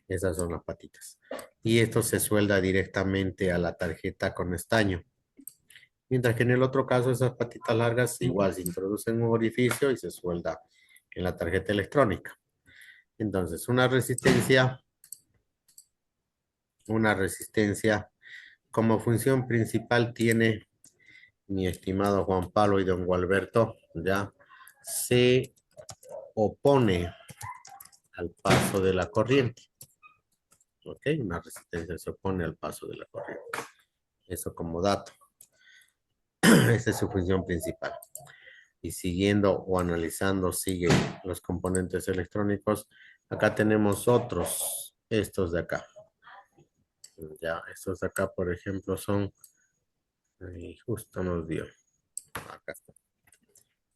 Esas son las patitas. Y esto se suelda directamente a la tarjeta con estaño. Mientras que en el otro caso esas patitas largas igual se introducen en un orificio y se suelda en la tarjeta electrónica. Entonces, una resistencia como función principal tiene, mi estimado Juan Pablo y don Gualberto, ya se opone al paso de la corriente. ¿Ok? Una resistencia se opone al paso de la corriente. Eso como dato. Esa es su función principal. Y siguiendo o analizando, siguen los componentes electrónicos. Acá tenemos otros, estos de acá. Ya, estos de acá, por ejemplo, son, justo nos dio, acá está.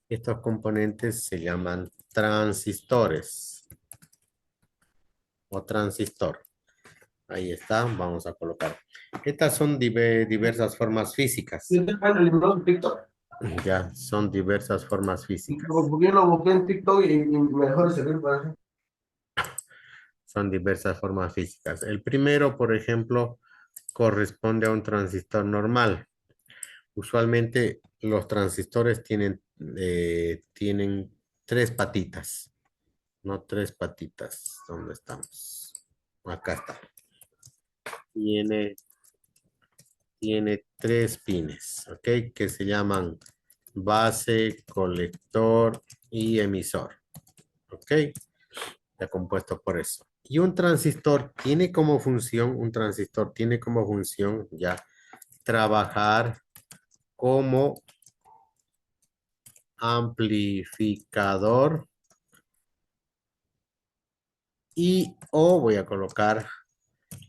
Estos componentes se llaman transistores o transistor. Ahí está, vamos a colocar. Estas son diversas formas físicas. ¿Sí te cuenta el libro en TikTok? Ya, son diversas formas físicas. Porque yo lo busqué en TikTok y me dejó de servir para eso. Son diversas formas físicas. El primero, por ejemplo, corresponde a un transistor normal. Usualmente los transistores tienen tres patitas, no tres patitas. ¿Dónde estamos? Acá está. Tiene, tiene tres pines, ¿ok? Que se llaman base, colector y emisor, ¿ok? Está compuesto por eso. Y un transistor tiene como función ya trabajar como amplificador y o voy a colocar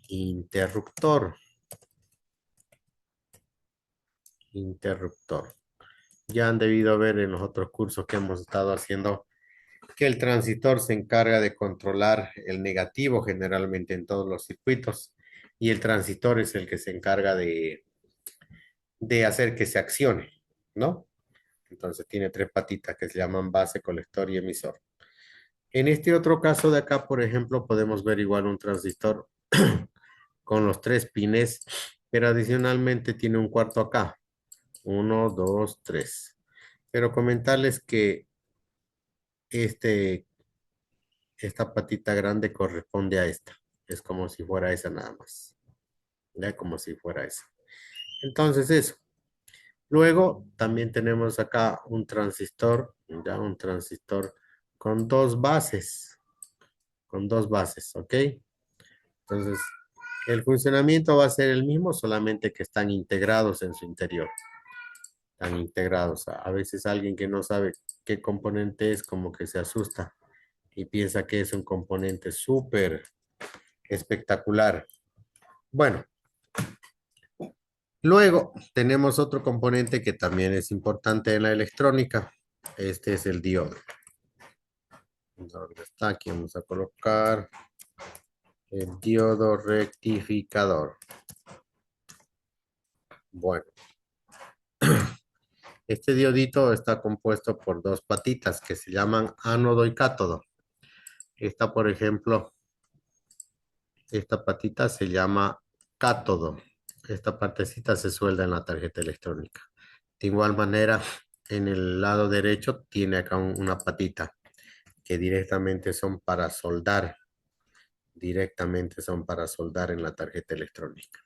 interruptor. Interruptor. Ya han debido ver en los otros cursos que hemos estado haciendo que el transistor se encarga de controlar el negativo generalmente en todos los circuitos y el transistor es el que se encarga de hacer que se accione, ¿no? Entonces tiene tres patitas que se llaman base, colector y emisor. En este otro caso de acá, por ejemplo, podemos ver igual un transistor con los tres pines, pero adicionalmente tiene un cuarto acá. Uno, dos, tres. Pero comentarles que este, esta patita grande corresponde a esta. Es como si fuera esa nada más. Ya como si fuera esa. Entonces eso. Luego también tenemos acá un transistor, ya un transistor con dos bases, ¿ok? Entonces, el funcionamiento va a ser el mismo, solamente que están integrados en su interior. Están integrados. A veces alguien que no sabe qué componente es, como que se asusta y piensa que es un componente súper espectacular. Bueno, luego tenemos otro componente que también es importante en la electrónica. Este es el diodo. ¿Dónde está? Aquí vamos a colocar el diodo rectificador. Bueno, este diodito está compuesto por dos patitas que se llaman ánodo y cátodo. Esta, por ejemplo, esta patita se llama cátodo. Esta partecita se suelda en la tarjeta electrónica. De igual manera, en el lado derecho tiene acá una patita que directamente son para soldar. Directamente son para soldar en la tarjeta electrónica.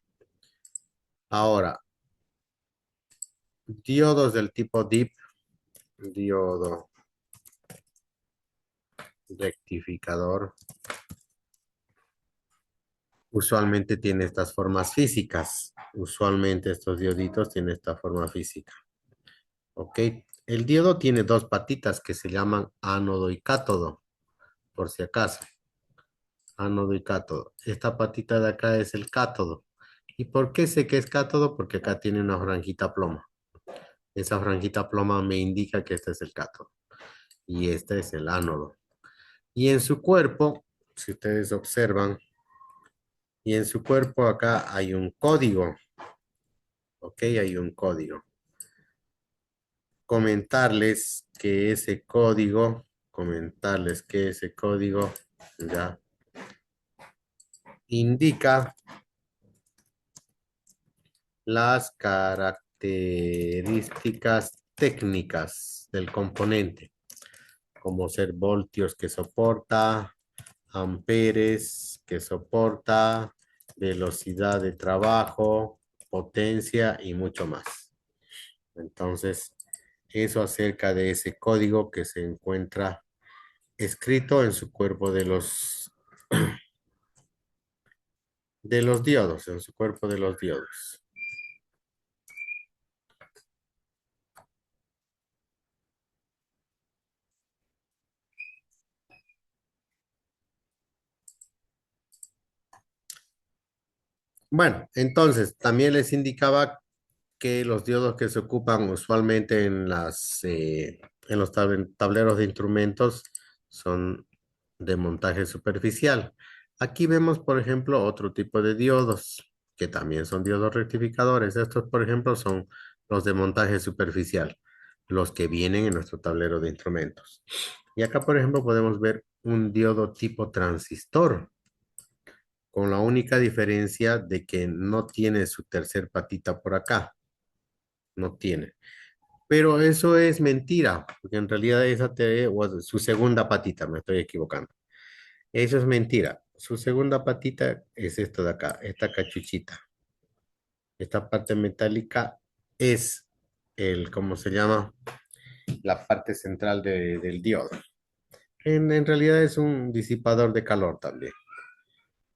Ahora, diodos del tipo DIP, diodo rectificador, usualmente tiene estas formas físicas. Usualmente estos dioditos tienen esta forma física. ¿Ok? El diodo tiene dos patitas que se llaman ánodo y cátodo, por si acaso. Ánodo y cátodo. Esta patita de acá es el cátodo. ¿Y por qué sé que es cátodo? Porque acá tiene una franjita ploma. Esa franjita ploma me indica que este es el cátodo y este es el ánodo. Y en su cuerpo, si ustedes observan, y en su cuerpo acá hay un código, ¿ok? Hay un código. Comentarles que ese código ya indica las características técnicas del componente, como ser voltios que soporta, amperes que soporta, velocidad de trabajo, potencia y mucho más. Entonces, eso acerca de ese código que se encuentra escrito en su cuerpo de los diodos, en su cuerpo de los diodos. Bueno, entonces también les indicaba que los diodos que se ocupan usualmente en los tableros de instrumentos son de montaje superficial. Aquí vemos, por ejemplo, otro tipo de diodos, que también son diodos rectificadores. Estos, por ejemplo, son los de montaje superficial, los que vienen en nuestro tablero de instrumentos. Y acá, por ejemplo, podemos ver un diodo tipo transistor, con la única diferencia de que no tiene su tercer patita por acá, no tiene. Pero eso es mentira, porque en realidad o su segunda patita, me estoy equivocando. Eso es mentira. Su segunda patita es esto de acá, esta cachuchita. Esta parte metálica es ¿cómo se llama? La parte central del diodo. En realidad es un disipador de calor también.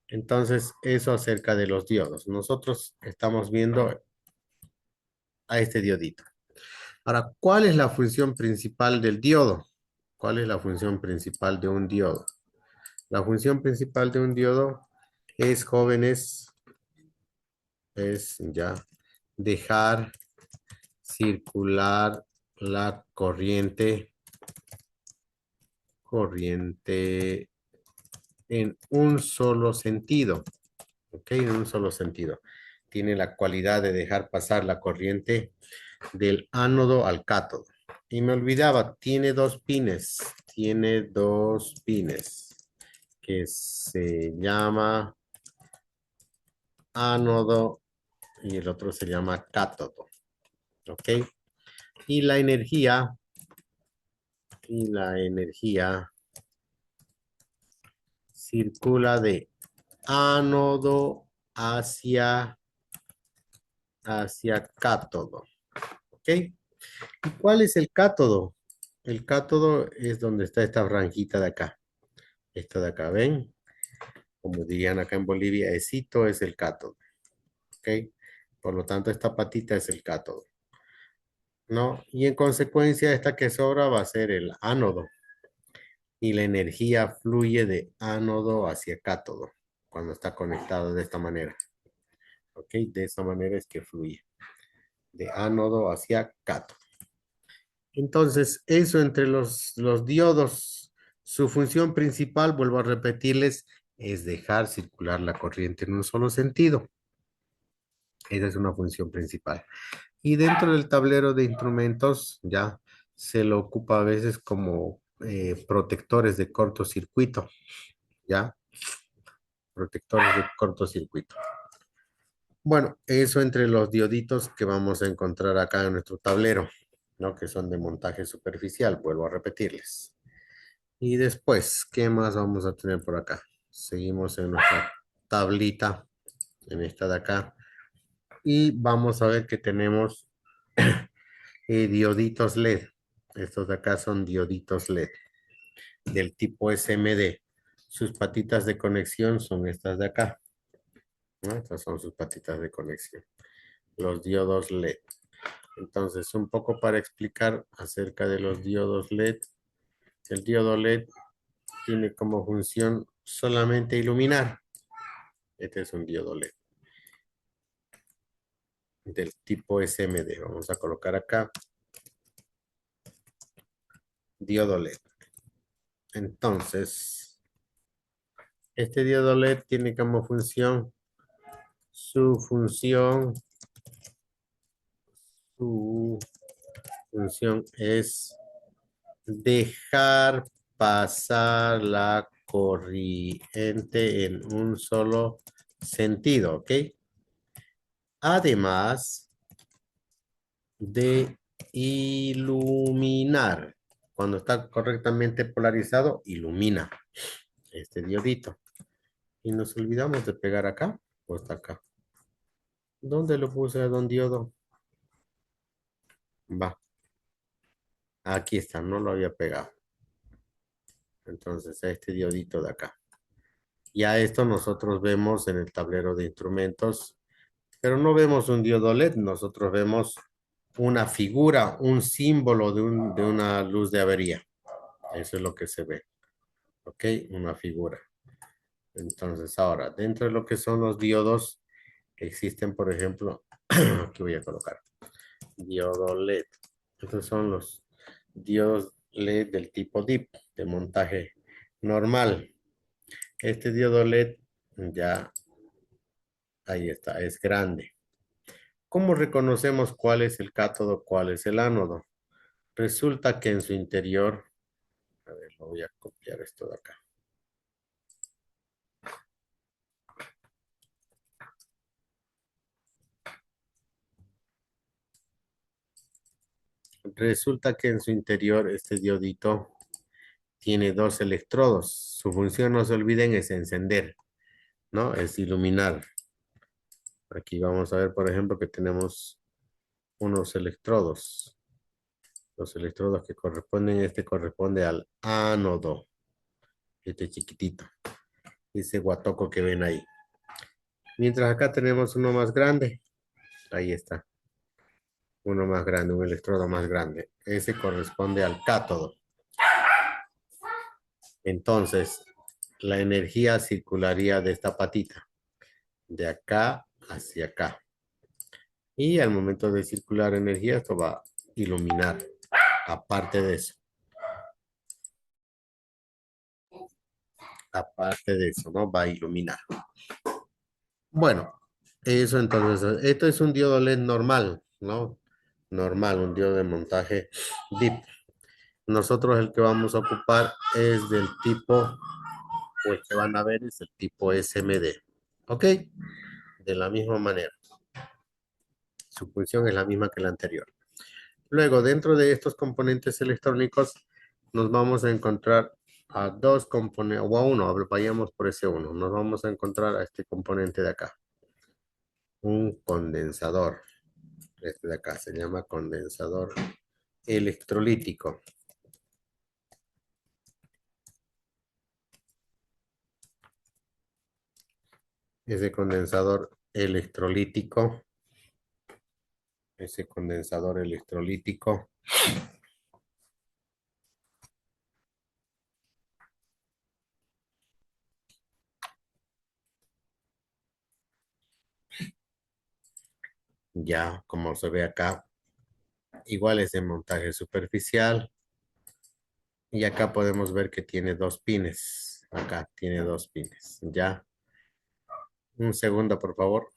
Entonces, eso acerca de los diodos. Nosotros estamos viendo a este diodito. Ahora, ¿cuál es la función principal del diodo? ¿Cuál es la función principal de un diodo? La función principal de un diodo es, jóvenes, es ya dejar circular la corriente en un solo sentido, ¿ok? En un solo sentido. Tiene la cualidad de dejar pasar la corriente del ánodo al cátodo. Y me olvidaba, tiene dos pines que se llama ánodo y el otro se llama cátodo, ¿ok? Y la energía circula de ánodo hacia cátodo, ¿ok? ¿Y cuál es el cátodo? El cátodo es donde está esta franjita de acá. Esta de acá, ¿ven? Como dirían acá en Bolivia, esito es el cátodo, ¿ok? Por lo tanto, esta patita es el cátodo, ¿no? Y en consecuencia, esta que sobra va a ser el ánodo. Y la energía fluye de ánodo hacia cátodo cuando está conectado de esta manera, ¿ok? De esta manera es que fluye, de ánodo hacia cátodo. Entonces, eso entre los diodos, su función principal, vuelvo a repetirles, es dejar circular la corriente en un solo sentido. Esa es una función principal. Y dentro del tablero de instrumentos, ya se lo ocupa a veces como protectores de cortocircuito, ¿ya? Protectores de cortocircuito. Bueno, eso entre los dioditos que vamos a encontrar acá en nuestro tablero, ¿no? Que son de montaje superficial, vuelvo a repetirles. Y después, ¿qué más vamos a tener por acá? Seguimos en nuestra tablita, en esta de acá, y vamos a ver que tenemos dioditos LED. Estos de acá son dioditos LED del tipo SMD. Sus patitas de conexión son estas de acá, ¿no? Estas son sus patitas de conexión, los diodos LED. Entonces, un poco para explicar acerca de los diodos LED. El diodo LED tiene como función solamente iluminar. Este es un diodo LED del tipo SMD. Vamos a colocar acá diodo LED. Entonces, este diodo LED tiene como función, su función es dejar pasar la corriente en un solo sentido, ¿ok? Además de iluminar. Cuando está correctamente polarizado, ilumina este diodito. Y nos olvidamos de pegar acá, o está acá. ¿Dónde lo puse a don diodo? Va, aquí está, no lo había pegado. Entonces, a este diodito de acá. Ya esto nosotros vemos en el tablero de instrumentos, pero no vemos un diodo LED, nosotros vemos una figura, un símbolo de una luz de avería. Eso es lo que se ve. ¿Ok? Una figura. Entonces, ahora, dentro de lo que son los diodos, existen, por ejemplo, aquí voy a colocar, diodo LED. Estos son los diodos LED del tipo DIP, de montaje normal. Este diodo LED ya, ahí está, es grande. ¿Cómo reconocemos cuál es el cátodo, cuál es el ánodo? Resulta que en su interior, a ver, lo voy a copiar esto de acá. Resulta que en su interior este diodito tiene dos electrodos. Su función, no se olviden, es encender, ¿no? Es iluminar. Aquí vamos a ver, por ejemplo, que tenemos unos electrodos. Los electrodos que corresponden, este corresponde al ánodo, este chiquitito, ese guatoco que ven ahí. Mientras acá tenemos uno más grande, ahí está, uno más grande, un electrodo más grande. Ese corresponde al cátodo. Entonces, la energía circularía de esta patita, de acá hacia acá. Y al momento de circular energía, esto va a iluminar. aparte de eso, ¿no? Va a iluminar. Bueno, eso entonces, esto es un diodo LED normal, ¿no? Normal, un diodo de montaje DIP. Nosotros el que vamos a ocupar es del tipo, o el que van a ver es el tipo SMD. ¿Ok? De la misma manera. Su función es la misma que la anterior. Luego, dentro de estos componentes electrónicos, nos vamos a encontrar a dos componentes, o a uno, vayamos por ese uno. Nos vamos a encontrar a este componente de acá, un condensador. Este de acá se llama condensador electrolítico. Ese condensador electrolítico, ese condensador electrolítico ya como se ve acá, igual es de montaje superficial. Y acá podemos ver que tiene dos pines. Acá tiene dos pines. Ya. Un segundo, por favor.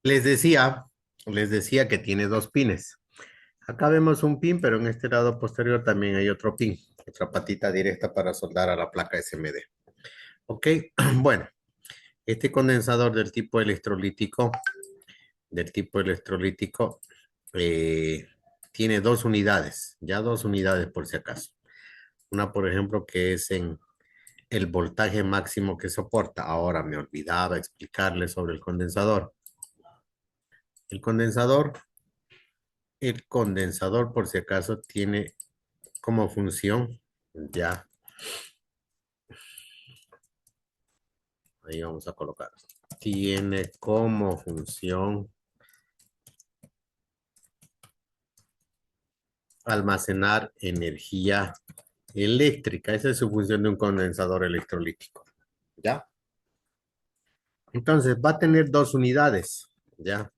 Les decía, les decía que tiene dos pines. Acá vemos un pin, pero en este lado posterior también hay otro pin, otra patita directa para soldar a la placa SMD. Ok, bueno, este condensador del tipo electrolítico, eh, tiene dos unidades, ya dos unidades por si acaso. Una, por ejemplo, que es en el voltaje máximo que soporta. Ahora me olvidaba explicarle sobre el condensador. El condensador, el condensador, por si acaso, tiene como función, ya, ahí vamos a colocar, tiene como función almacenar energía eléctrica. Esa es su función de un condensador electrolítico, ¿ya? Entonces va a tener dos unidades, ¿ya?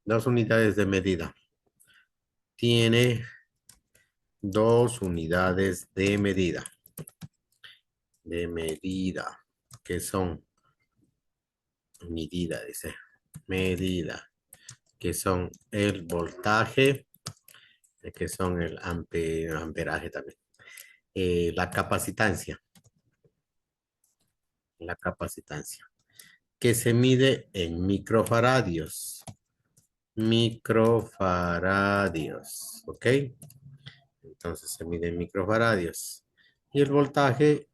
Dos unidades de medida. Tiene dos unidades de medida, que son medida, dice, medida. que son el voltaje, que son el amperaje también. La capacitancia, la capacitancia, que se mide en microfaradios. Microfaradios, ¿ok? Entonces se mide en microfaradios. Y el voltaje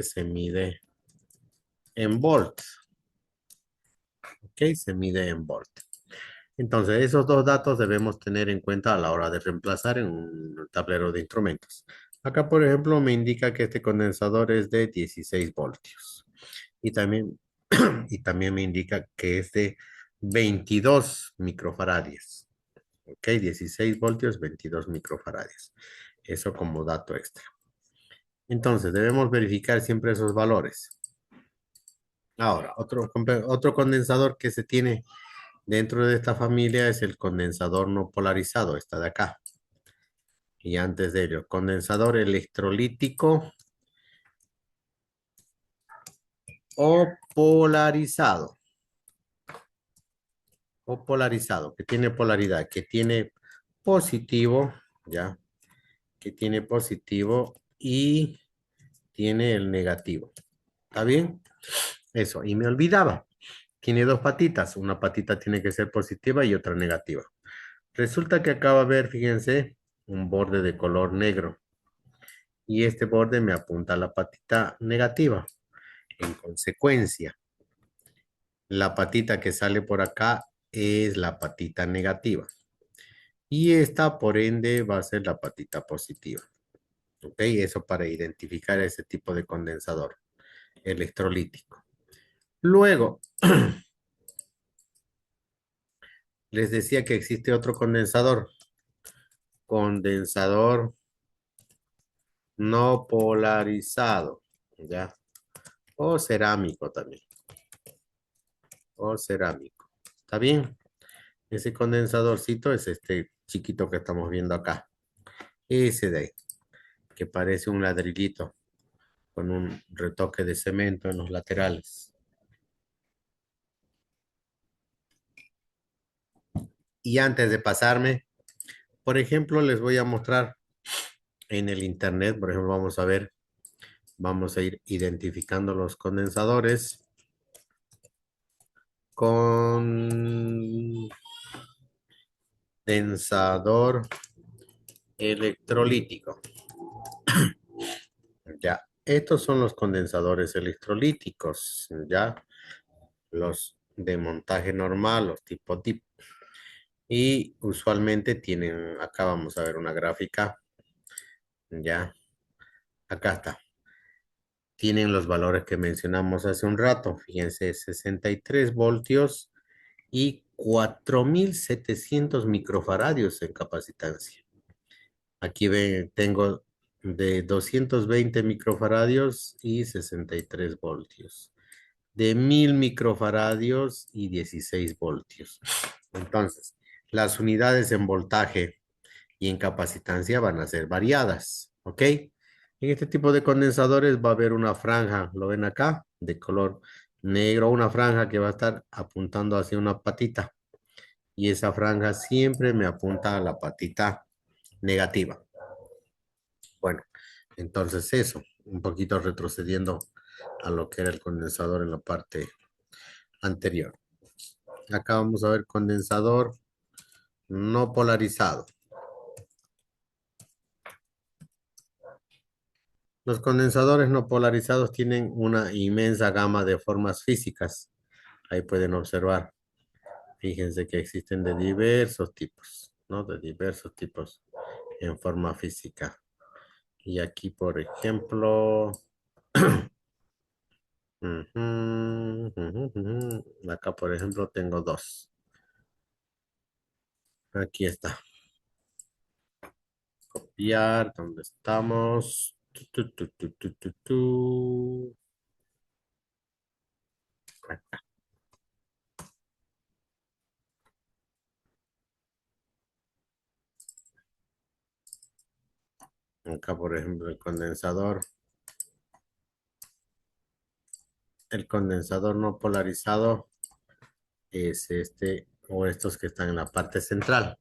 se mide en volt, ¿ok? Se mide en volt. Entonces, esos dos datos debemos tener en cuenta a la hora de reemplazar en un tablero de instrumentos. Acá, por ejemplo, me indica que este condensador es de 16 voltios. Y también, y también me indica que es de 22 microfaradios. ¿Ok? 16 voltios, 22 microfaradios. Eso como dato extra. Entonces, debemos verificar siempre esos valores. Ahora, otro condensador que se tiene dentro de esta familia es el condensador no polarizado, está de acá. Y antes de ello, condensador electrolítico o polarizado. O polarizado, que tiene polaridad, que tiene positivo, ¿ya? Que tiene positivo y tiene el negativo. ¿Está bien? Eso, y me olvidaba. Tiene dos patitas, una patita tiene que ser positiva y otra negativa. Resulta que acaba de ver, fíjense, un borde de color negro y este borde me apunta a la patita negativa. En consecuencia, la patita que sale por acá es la patita negativa y esta por ende va a ser la patita positiva. ¿Ok? Eso para identificar ese tipo de condensador electrolítico. Luego, les decía que existe otro condensador, condensador no polarizado, ¿ya? O cerámico también, o cerámico. ¿Está bien? Ese condensadorcito es este chiquito que estamos viendo acá. Ese de ahí, que parece un ladrillito con un retoque de cemento en los laterales. Y antes de pasarme, por ejemplo, les voy a mostrar en el internet, por ejemplo, vamos a ver, vamos a ir identificando los condensadores condensador electrolítico. Ya, estos son los condensadores electrolíticos, ya, los de montaje normal, los tipo DIP. Y usualmente tienen, acá vamos a ver una gráfica, ya, acá está. Tienen los valores que mencionamos hace un rato. Fíjense, 63 voltios y 4700 microfaradios en capacitancia. Aquí tengo de 220 microfaradios y 63 voltios. De 1000 microfaradios y 16 voltios. Entonces, las unidades en voltaje y en capacitancia van a ser variadas, ¿ok? En este tipo de condensadores va a haber una franja, ¿lo ven acá? De color negro, una franja que va a estar apuntando hacia una patita y esa franja siempre me apunta a la patita negativa. Bueno, entonces eso, un poquito retrocediendo a lo que era el condensador en la parte anterior. Acá vamos a ver condensador no polarizado. Los condensadores no polarizados tienen una inmensa gama de formas físicas. Ahí pueden observar. Fíjense que existen de diversos tipos, ¿no? De diversos tipos en forma física. Y aquí, por ejemplo, acá, por ejemplo, tengo dos. Aquí está. Copiar, ¿dónde estamos? Tu. Acá, por ejemplo, el condensador. El condensador no polarizado es este o estos que están en la parte central.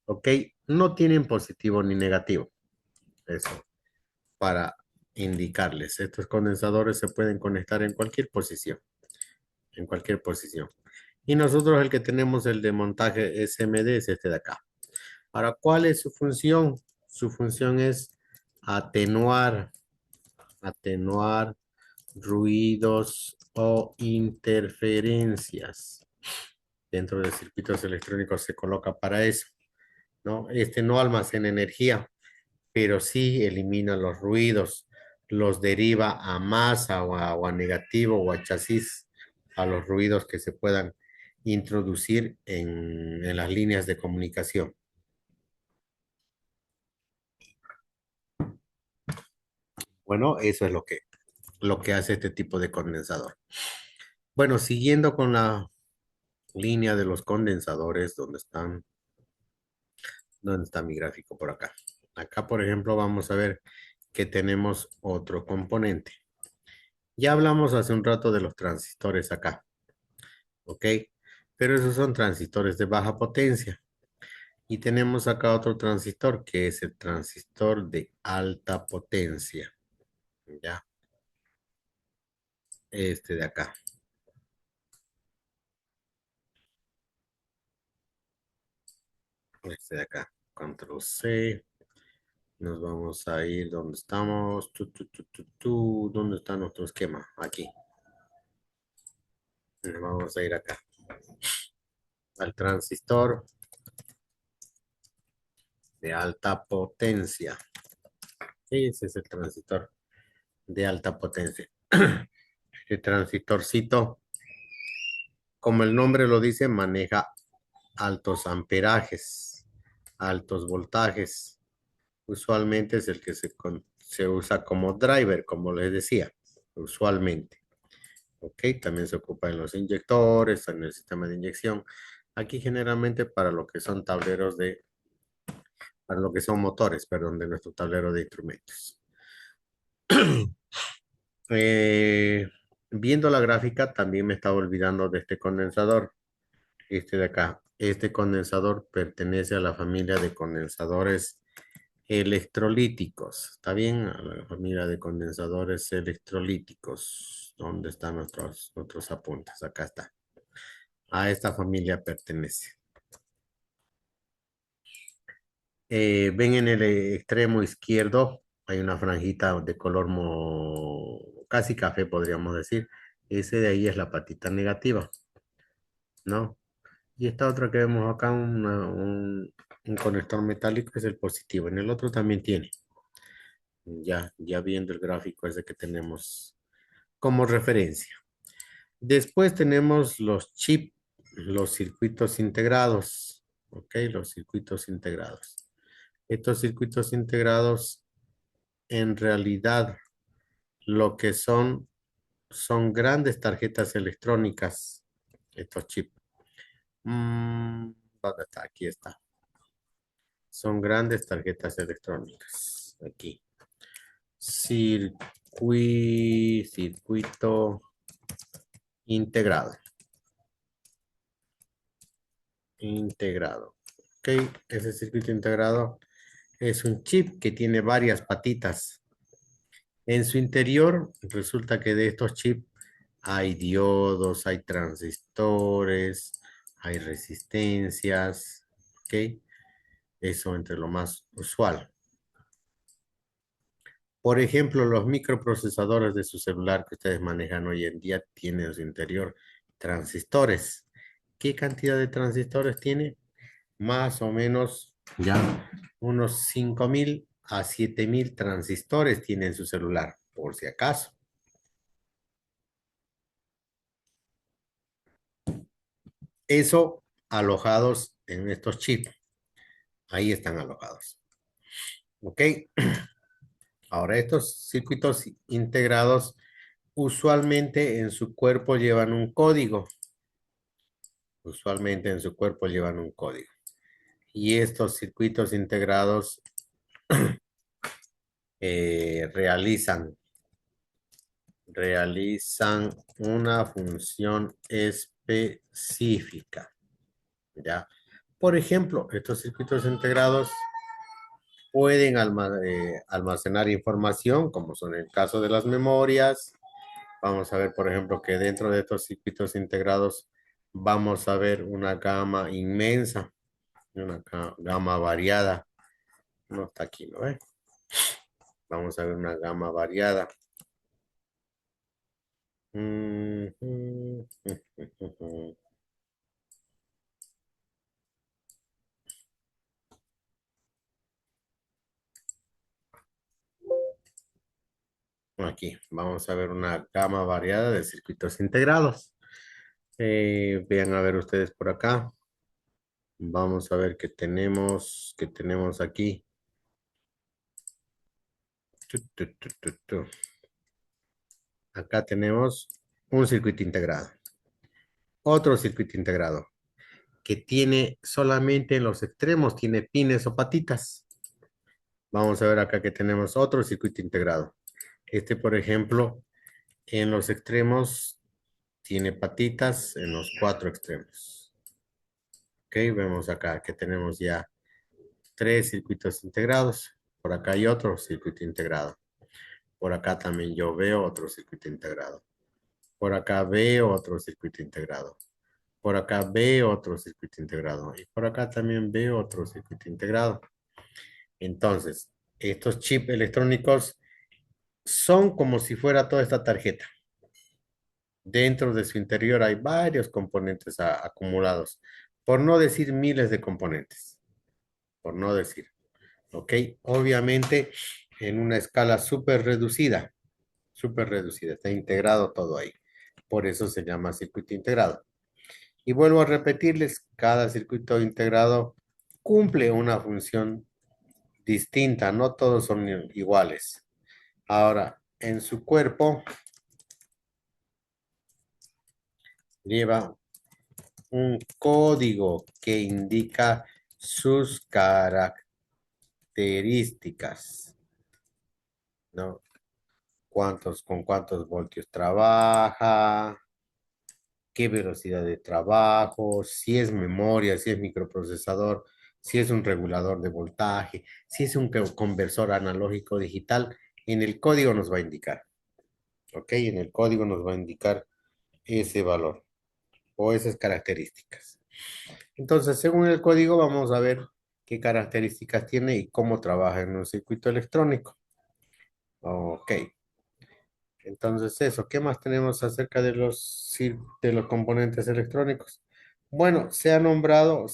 ¿Ok? No tienen positivo ni negativo. Eso, para indicarles. Estos condensadores se pueden conectar en cualquier posición. En cualquier posición. Y nosotros el que tenemos el de montaje SMD es este de acá. Ahora, ¿cuál es su función? Su función es atenuar, atenuar ruidos o interferencias. Dentro de circuitos electrónicos se coloca para eso, ¿no? Este no almacena energía, pero sí elimina los ruidos, los deriva a masa o a negativo o a chasis, a los ruidos que se puedan introducir en las líneas de comunicación. Bueno, eso es lo que hace este tipo de condensador. Bueno, siguiendo con la línea de los condensadores, ¿dónde está mi gráfico por acá? Acá, por ejemplo, vamos a ver que tenemos otro componente. Ya hablamos hace un rato de los transistores acá, ¿ok? Pero esos son transistores de baja potencia. Y tenemos acá otro transistor que es el transistor de alta potencia, ¿ya? Este de acá, este de acá. Control C. Nos vamos a ir donde estamos. ¿Dónde está nuestro esquema? Aquí. Nos vamos a ir acá. Al transistor de alta potencia. Ese es el transistor de alta potencia. Este transistorcito, como el nombre lo dice, maneja altos amperajes, altos voltajes. Usualmente es el que se usa como driver, como les decía, usualmente. Ok, también se ocupa en los inyectores, en el sistema de inyección. Aquí generalmente para lo que son para lo que son motores, perdón, de nuestro tablero de instrumentos. Eh, Viendo la gráfica, también me estaba olvidando de este condensador, este de acá. Este condensador pertenece a la familia de condensadores electrolíticos. ¿Está bien? A la familia de condensadores electrolíticos. ¿Dónde están nuestros apuntes? Acá está. A esta familia pertenece. Ven en el extremo izquierdo, hay una franjita de color casi café, podríamos decir. Ese de ahí es la patita negativa, ¿no? Y esta otra que vemos acá, un conector metálico, es el positivo. En el otro también tiene. Ya viendo el gráfico ese que tenemos como referencia. Después tenemos los chips, los circuitos integrados. ¿Ok? Los circuitos integrados. Estos circuitos integrados, en realidad, lo que son grandes tarjetas electrónicas, estos chips. ¿Dónde está? Aquí está. Son grandes tarjetas electrónicas. Aquí. Circuito integrado. Integrado. Ok, ese circuito integrado es un chip que tiene varias patitas. En su interior resulta que de estos chips hay diodos, hay transistores, hay resistencias, ¿ok? Eso entre lo más usual. Por ejemplo, los microprocesadores de su celular que ustedes manejan hoy en día tienen en su interior transistores. ¿Qué cantidad de transistores tiene? Más o menos ya unos 5.000 a 7.000 transistores tiene en su celular, por si acaso. Eso alojados en estos chips. Ahí están alojados. ¿Ok? Ahora, estos circuitos integrados usualmente en su cuerpo llevan un código. Usualmente en su cuerpo llevan un código. Y estos circuitos integrados realizan una función específica, ¿ya? Por ejemplo, estos circuitos integrados pueden almacenar información, como son el caso de las memorias. Vamos a ver, por ejemplo, que dentro de estos circuitos integrados vamos a ver una gama inmensa, una gama variada. No está aquí, ¿no ve? Vamos a ver una gama variada. Aquí vamos a ver una gama variada de circuitos integrados. Vean a ver ustedes por acá. Vamos a ver qué tenemos aquí. Tu, tu, tu, tu, tu. Acá tenemos un circuito integrado. Otro circuito integrado que tiene solamente en los extremos, tiene pines o patitas. Vamos a ver acá que tenemos otro circuito integrado. Este, por ejemplo, en los extremos tiene patitas en los cuatro extremos. Ok, vemos acá que tenemos ya tres circuitos integrados. Por acá hay otro circuito integrado. Por acá también yo veo otro circuito integrado. Por acá veo otro circuito integrado. Por acá veo otro circuito integrado. Y por acá también veo otro circuito integrado. Entonces, estos chips electrónicos son como si fuera toda esta tarjeta. Dentro de su interior hay varios componentes acumulados, por no decir miles de componentes, por no decir, ¿ok? Obviamente en una escala súper reducida, está integrado todo ahí. Por eso se llama circuito integrado. Y vuelvo a repetirles, cada circuito integrado cumple una función distinta, no todos son iguales. Ahora, en su cuerpo lleva un código que indica sus características, ¿no? Con cuántos voltios trabaja, qué velocidad de trabajo, si es memoria, si es microprocesador, si es un regulador de voltaje, si es un conversor analógico digital, en el código nos va a indicar, ¿ok? En el código nos va a indicar ese valor o esas características. Entonces, según el código, vamos a ver qué características tiene y cómo trabaja en un circuito electrónico. Ok, entonces eso, ¿qué más tenemos acerca de de los componentes electrónicos? Bueno, se han nombrado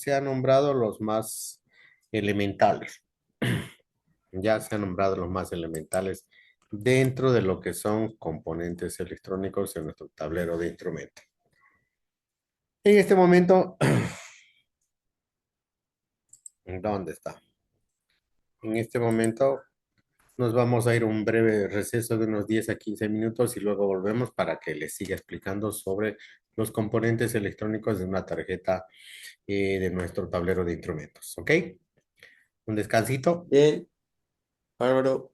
los más elementales. Ya se han nombrado los más elementales dentro de lo que son componentes electrónicos en nuestro tablero de instrumentos. En este momento, ¿dónde está? En este momento nos vamos a ir a un breve receso de unos 10 a 15 minutos y luego volvemos para que les siga explicando sobre los componentes electrónicos de una tarjeta de nuestro tablero de instrumentos. ¿Ok? Un descansito. Bien, bárbaro.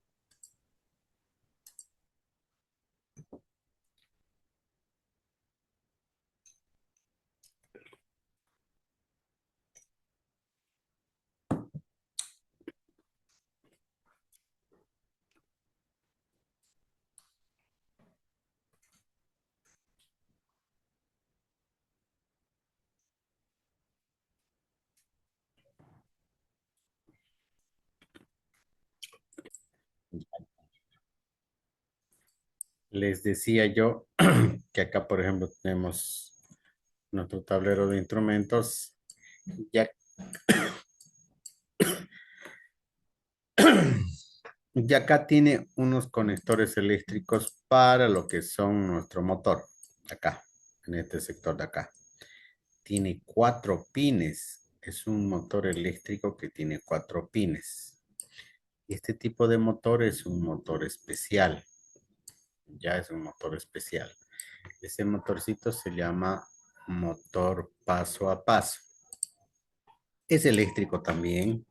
Les decía yo que acá, por ejemplo, tenemos nuestro tablero de instrumentos. Ya, y acá tiene unos conectores eléctricos para lo que son nuestro motor. Acá, en este sector de acá. Tiene cuatro pines. Es un motor eléctrico que tiene cuatro pines. Este tipo de motor es un motor especial. Ya es un motor especial. Ese motorcito se llama motor paso a paso. Es eléctrico también.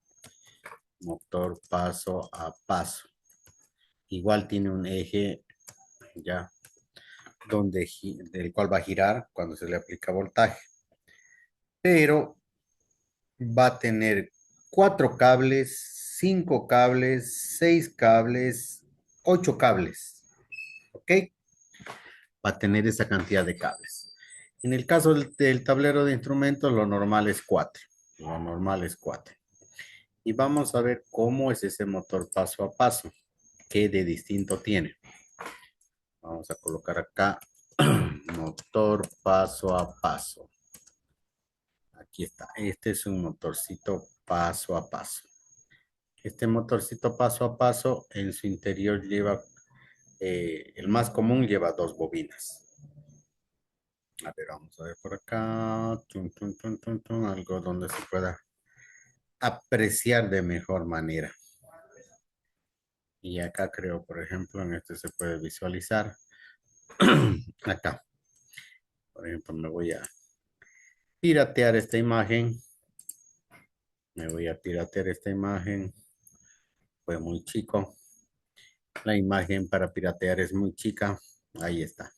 Motor paso a paso. Igual tiene un eje, ya. del cual va a girar cuando se le aplica voltaje. Pero va a tener 4 cables, 5 cables, 6 cables, 8 cables. ¿Ok? Va a tener esa cantidad de cables. En el caso del tablero de instrumentos, lo normal es 4. Lo normal es 4. Y vamos a ver cómo es ese motor paso a paso. ¿Qué de distinto tiene? Vamos a colocar acá motor paso a paso. Aquí está. Este es un motorcito paso a paso. Este motorcito paso a paso en su interior lleva, el más común lleva 2 bobinas. A ver, vamos a ver por acá. Tum, tum, tum, tum, tum, algo donde se pueda apreciar de mejor manera. Y acá creo, por ejemplo, en este se puede visualizar. Acá, por ejemplo, me voy a piratear esta imagen. Me voy a piratear esta imagen. Fue muy chico. La imagen para piratear es muy chica. Ahí está.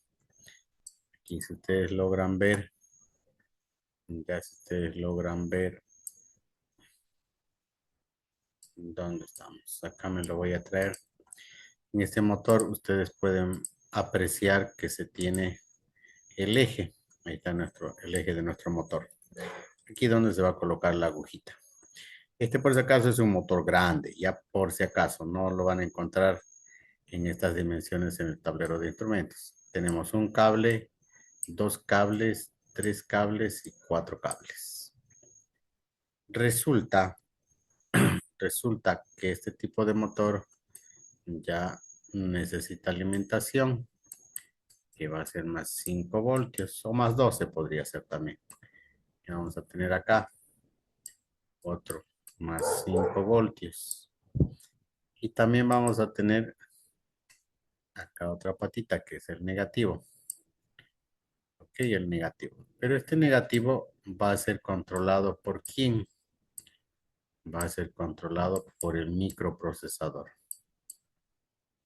Aquí si ustedes logran ver. Ya si ustedes logran ver. ¿Dónde estamos? Acá me lo voy a traer. En este motor ustedes pueden apreciar que se tiene el eje. Ahí está el eje de nuestro motor. Aquí es donde se va a colocar la agujita. Este por si acaso es un motor grande, ya por si acaso no lo van a encontrar en estas dimensiones en el tablero de instrumentos. Tenemos un cable, 2 cables, 3 cables y 4 cables. Resulta que este tipo de motor ya necesita alimentación, que va a ser más 5 voltios o más 12 podría ser también. Y vamos a tener acá otro más 5 voltios. Y también vamos a tener acá otra patita que es el negativo. Ok, el negativo. Pero este negativo va a ser controlado ¿por quién? Va a ser controlado por el microprocesador.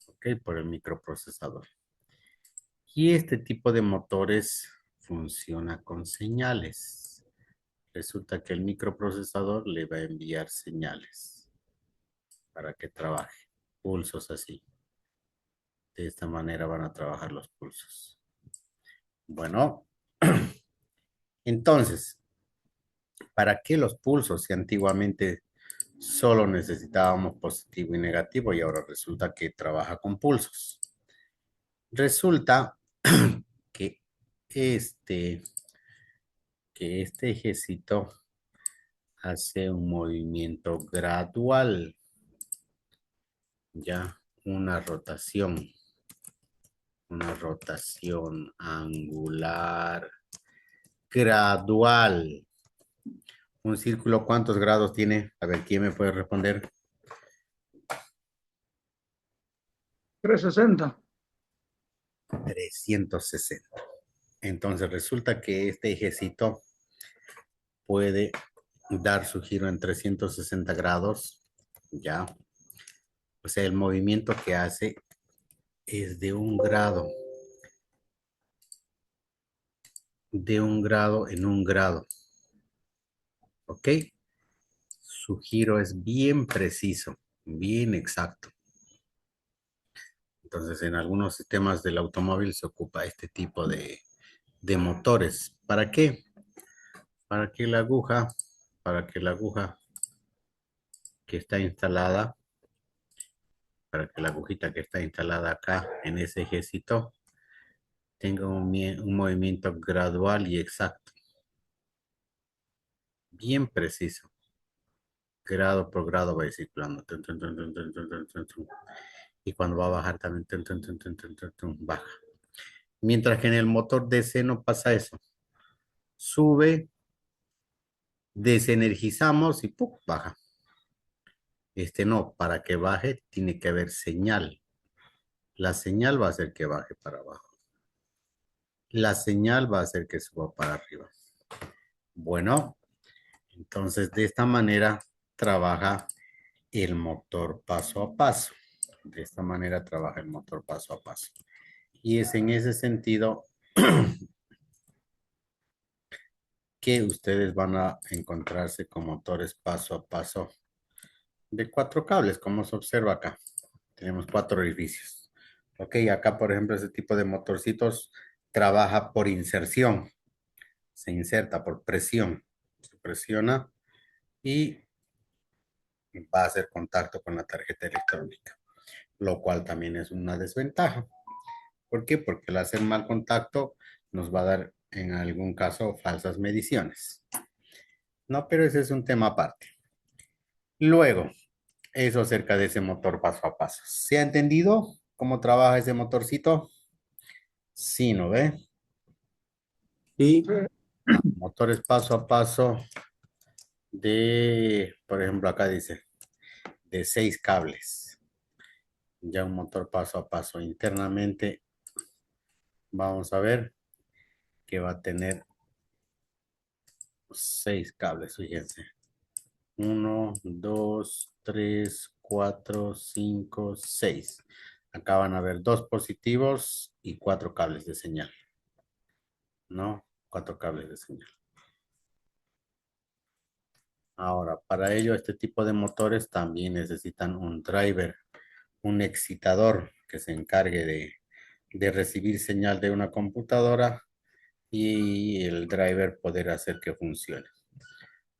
Ok, por el microprocesador. Y este tipo de motores funciona con señales. Resulta que el microprocesador le va a enviar señales para que trabaje. Pulsos así. De esta manera van a trabajar los pulsos. Bueno, entonces, ¿para qué los pulsos? Si antiguamente solo necesitábamos positivo y negativo y ahora resulta que trabaja con pulsos. Resulta que este, que este ejército hace un movimiento gradual, ya una rotación angular gradual. Un círculo, ¿cuántos grados tiene? A ver, ¿quién me puede responder? 360. 360. Entonces resulta que este ejército puede dar su giro en 360 grados, ¿ya? O sea, el movimiento que hace es de un grado en un grado, ¿ok? Su giro es bien preciso, bien exacto. Entonces, en algunos sistemas del automóvil se ocupa este tipo de motores. ¿Para qué? Para que la aguja, para que la aguja que está instalada, para que la agujita que está instalada acá en ese ejército tenga un movimiento gradual y exacto, bien preciso. Grado por grado va a ir circulando. Tun, tun, tun, tun, tun, tun, tun, tun, tun. Y cuando va a bajar también, tun, tun, tun, tun, tun, tun, tun, baja. Mientras que en el motor DC no pasa eso. Sube, desenergizamos y ¡pum! Baja. Este no, para que baje tiene que haber señal. La señal va a hacer que baje para abajo. La señal va a hacer que suba para arriba. Bueno, entonces de esta manera trabaja el motor paso a paso. De esta manera trabaja el motor paso a paso. Y es en ese sentido que ustedes van a encontrarse con motores paso a paso de 4 cables, como se observa acá. Tenemos 4 orificios. Ok, acá por ejemplo ese tipo de motorcitos trabaja por inserción. Se inserta por presión. Se presiona y va a hacer contacto con la tarjeta electrónica, lo cual también es una desventaja. ¿Por qué? Porque al hacer mal contacto nos va a dar en algún caso falsas mediciones. No, pero ese es un tema aparte. Luego, eso acerca de ese motor paso a paso. ¿Se ha entendido cómo trabaja ese motorcito? Sí, ¿no ve? Sí, Motores paso a paso de, por ejemplo, acá dice, de 6 cables. Ya un motor paso a paso internamente, vamos a ver que va a tener 6 cables, fíjense. 1, 2, 3, 4, 5, 6. Acá van a haber 2 positivos y 4 cables de señal, ¿no? 4 cables de señal. Ahora, para ello, este tipo de motores también necesitan un driver, un excitador que se encargue de recibir señal de una computadora y el driver poder hacer que funcione.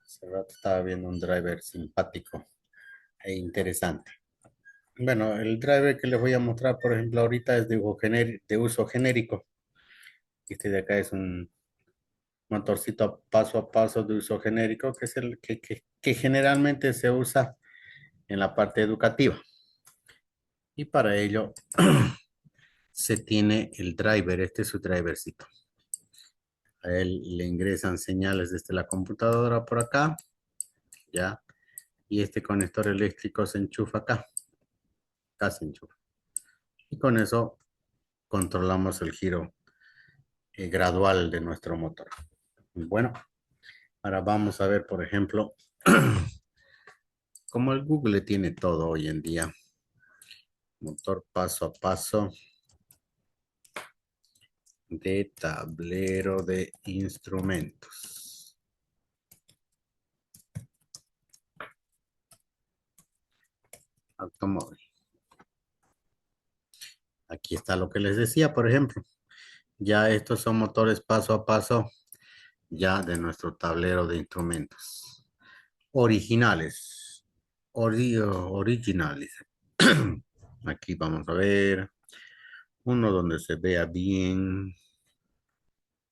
Hace rato estaba viendo un driver simpático e interesante. Bueno, el driver que les voy a mostrar, por ejemplo, ahorita es de uso genérico. Este de acá es un motorcito paso a paso de uso genérico, que es el que generalmente se usa en la parte educativa. Y para ello se tiene el driver, este es su drivercito. A él le ingresan señales desde la computadora por acá, ya. Y este conector eléctrico se enchufa acá, se enchufa. Y con eso controlamos el giro gradual de nuestro motor. Bueno, ahora vamos a ver, por ejemplo, como el Google tiene todo hoy en día, motor paso a paso de tablero de instrumentos. Automóvil. Aquí está lo que les decía, por ejemplo. Ya estos son motores paso a paso ya de nuestro tablero de instrumentos. Originales. Originales. Aquí vamos a ver. Uno donde se vea bien.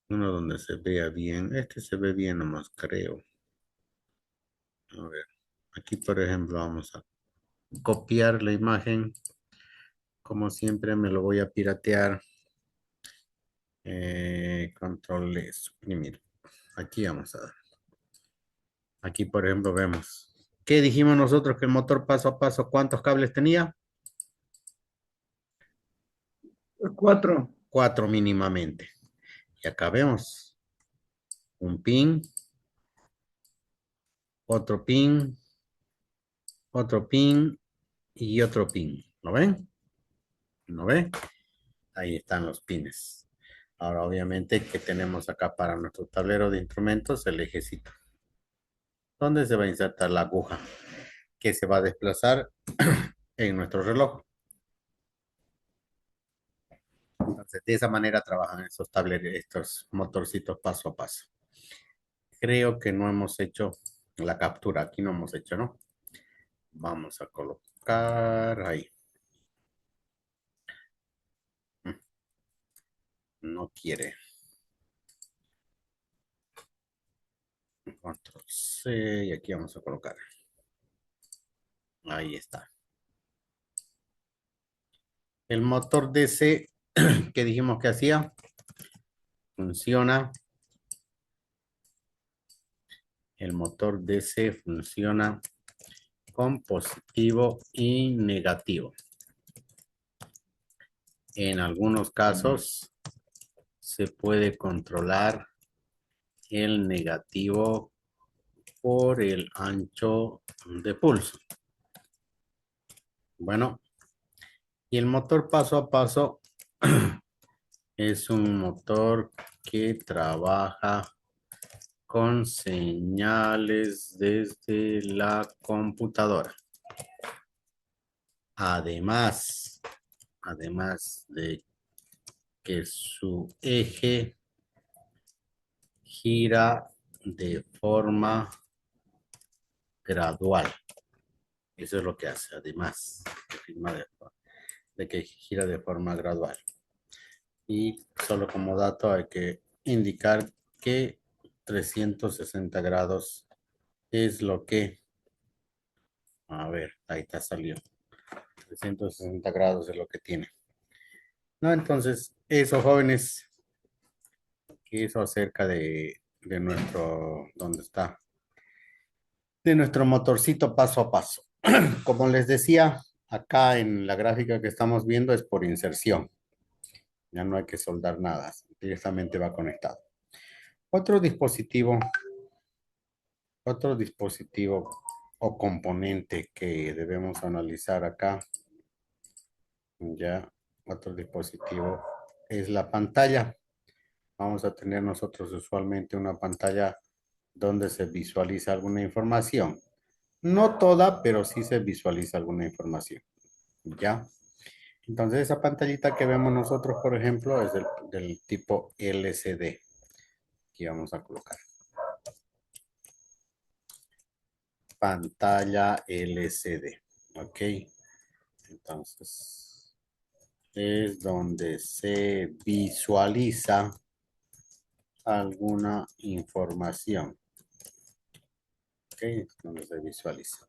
Uno donde se vea bien. Este se ve bien nomás, creo. A ver. Aquí, por ejemplo, vamos a copiar la imagen. Como siempre, me lo voy a piratear. Control E, suprimir. Aquí vamos a dar. Aquí, por ejemplo, vemos. ¿Qué dijimos nosotros que el motor paso a paso, cuántos cables tenía? 4. 4 mínimamente. Y acá vemos un pin, otro pin, otro pin y otro pin. ¿Lo ven? ¿Lo ven? Ahí están los pines. Ahora, obviamente, que tenemos acá para nuestro tablero de instrumentos? El ejecito. ¿Dónde se va a insertar la aguja? Que se va a desplazar en nuestro reloj. Entonces, de esa manera trabajan estos tableros, estos motorcitos paso a paso. Creo que no hemos hecho la captura. Aquí no hemos hecho, ¿no? Vamos a colocar ahí. No quiere. Control C y aquí vamos a colocar. Ahí está. El motor DC que dijimos que hacía funciona. El motor DC funciona con positivo y negativo. En algunos casos se puede controlar el negativo por el ancho de pulso. Bueno, y el motor paso a paso Es un motor que trabaja con señales desde la computadora. Además de que su eje gira de forma gradual. Eso es lo que hace, además de que gira de forma gradual. Y solo como dato hay que indicar que 360 grados es lo que, a ver, ahí está salió. 360 grados es lo que tiene. No, entonces, eso, jóvenes, eso acerca de nuestro, ¿dónde está? De nuestro motorcito paso a paso. Como les decía, acá en la gráfica que estamos viendo es por inserción. Ya no hay que soldar nada, directamente va conectado. Otro dispositivo, otro dispositivo o componente que debemos analizar acá, ya, otro dispositivo es la pantalla. Vamos a tener nosotros usualmente una pantalla donde se visualiza alguna información. No toda, pero sí se visualiza alguna información. ¿Ya? Entonces esa pantallita que vemos nosotros, por ejemplo, es del tipo LCD. Aquí vamos a colocar. Pantalla LCD. ¿Ok? Entonces es donde se visualiza alguna información. ¿Ok? Es donde se visualiza.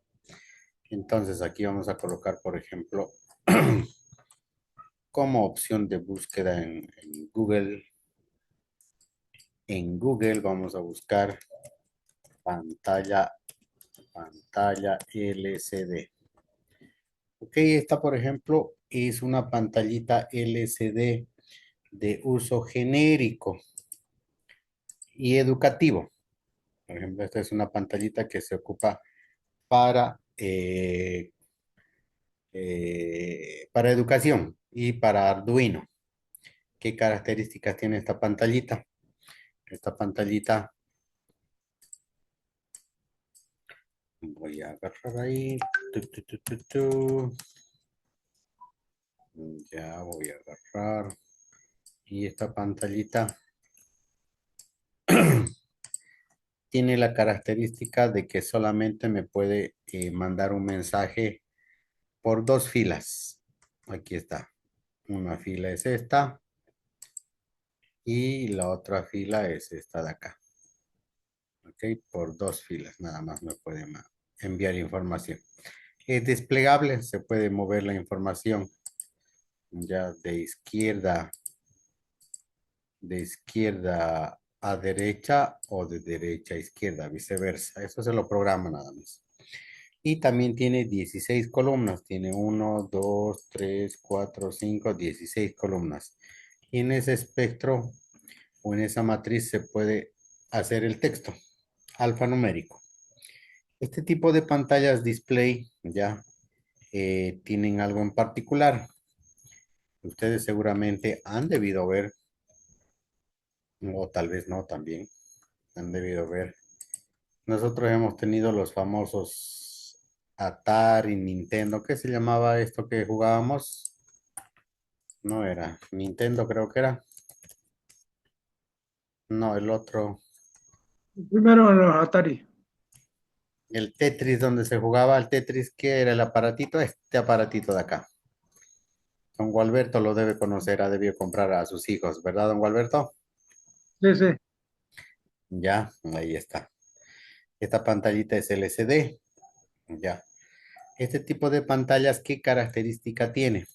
Entonces aquí vamos a colocar, por ejemplo, como opción de búsqueda en Google. En Google vamos a buscar pantalla LCD. Ok, esta por ejemplo es una pantallita LCD de uso genérico y educativo. Por ejemplo, esta es una pantallita que se ocupa para, para educación y para Arduino. ¿Qué características tiene esta pantallita? Esta pantallita, voy a agarrar ahí. Ya voy a agarrar. Y esta pantallita tiene la característica de que solamente me puede mandar un mensaje por dos filas. Aquí está. Una fila es esta y la otra fila es esta de acá. Ok, por dos filas nada más me puede enviar información. Es desplegable, se puede mover la información ya de izquierda a derecha o de derecha a izquierda, viceversa. Eso se lo programa nada más. Y también tiene 16 columnas. Tiene 1, 2, 3, 4, 5, 16 columnas. Y en ese espectro o en esa matriz se puede hacer el texto alfanumérico. Este tipo de pantallas display ya tienen algo en particular. Ustedes seguramente han debido ver, o tal vez no también, han debido ver. Nosotros hemos tenido los famosos Atari, Nintendo. ¿Qué se llamaba esto que jugábamos? No era Nintendo, creo que era. No, el otro. Primero los Atari. El Tetris, donde se jugaba el Tetris, ¿qué era el aparatito? Este aparatito de acá. Don Gualberto lo debe conocer, ha debido comprar a sus hijos, ¿verdad, don Gualberto? Sí, sí. Ya, ahí está. Esta pantallita es LCD. Ya. Este tipo de pantallas, ¿qué característica tiene?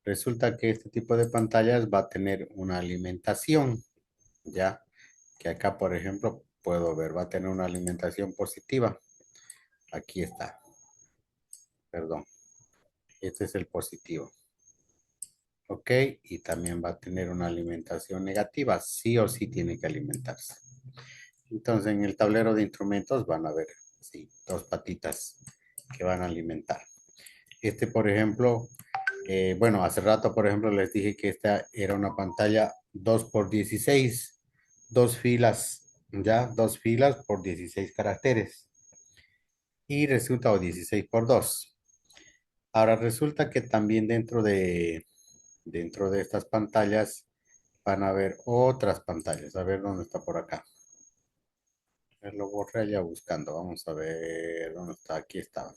Resulta que este tipo de pantallas va a tener una alimentación, ya, que acá, por ejemplo, puedo ver, va a tener una alimentación positiva. Aquí está, perdón. Este es el positivo. Ok, y también va a tener una alimentación negativa, sí o sí tiene que alimentarse. Entonces, en el tablero de instrumentos van a ver, sí, dos patitas que van a alimentar. Este, por ejemplo, Bueno, hace rato, por ejemplo, les dije que esta era una pantalla 2 por 16, dos filas, ya, dos filas por 16 caracteres. Y resulta, o 16 por 2. Ahora resulta que también dentro de estas pantallas van a haber otras pantallas. A ver dónde está por acá. Lo borré ya buscando. Vamos a ver dónde está. Aquí estaba.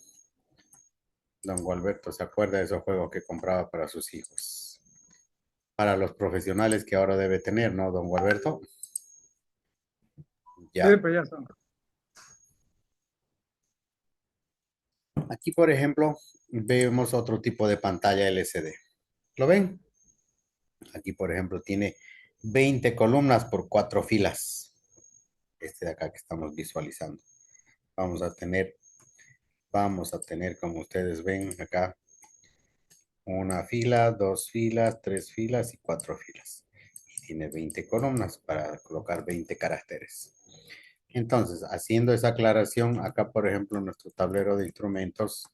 Don Gualberto se acuerda de esos juegos que compraba para sus hijos. Para los profesionales que ahora debe tener, ¿no, don Gualberto? Sí, Ya. pues ya está. Aquí, por ejemplo, vemos otro tipo de pantalla LCD. ¿Lo ven? Aquí, por ejemplo, tiene 20 columnas por 4 filas. Este de acá que estamos visualizando. Vamos a tener, como ustedes ven acá, una fila, dos filas, tres filas y cuatro filas. Y tiene 20 columnas para colocar 20 caracteres. Entonces, haciendo esa aclaración, acá, por ejemplo, en nuestro tablero de instrumentos,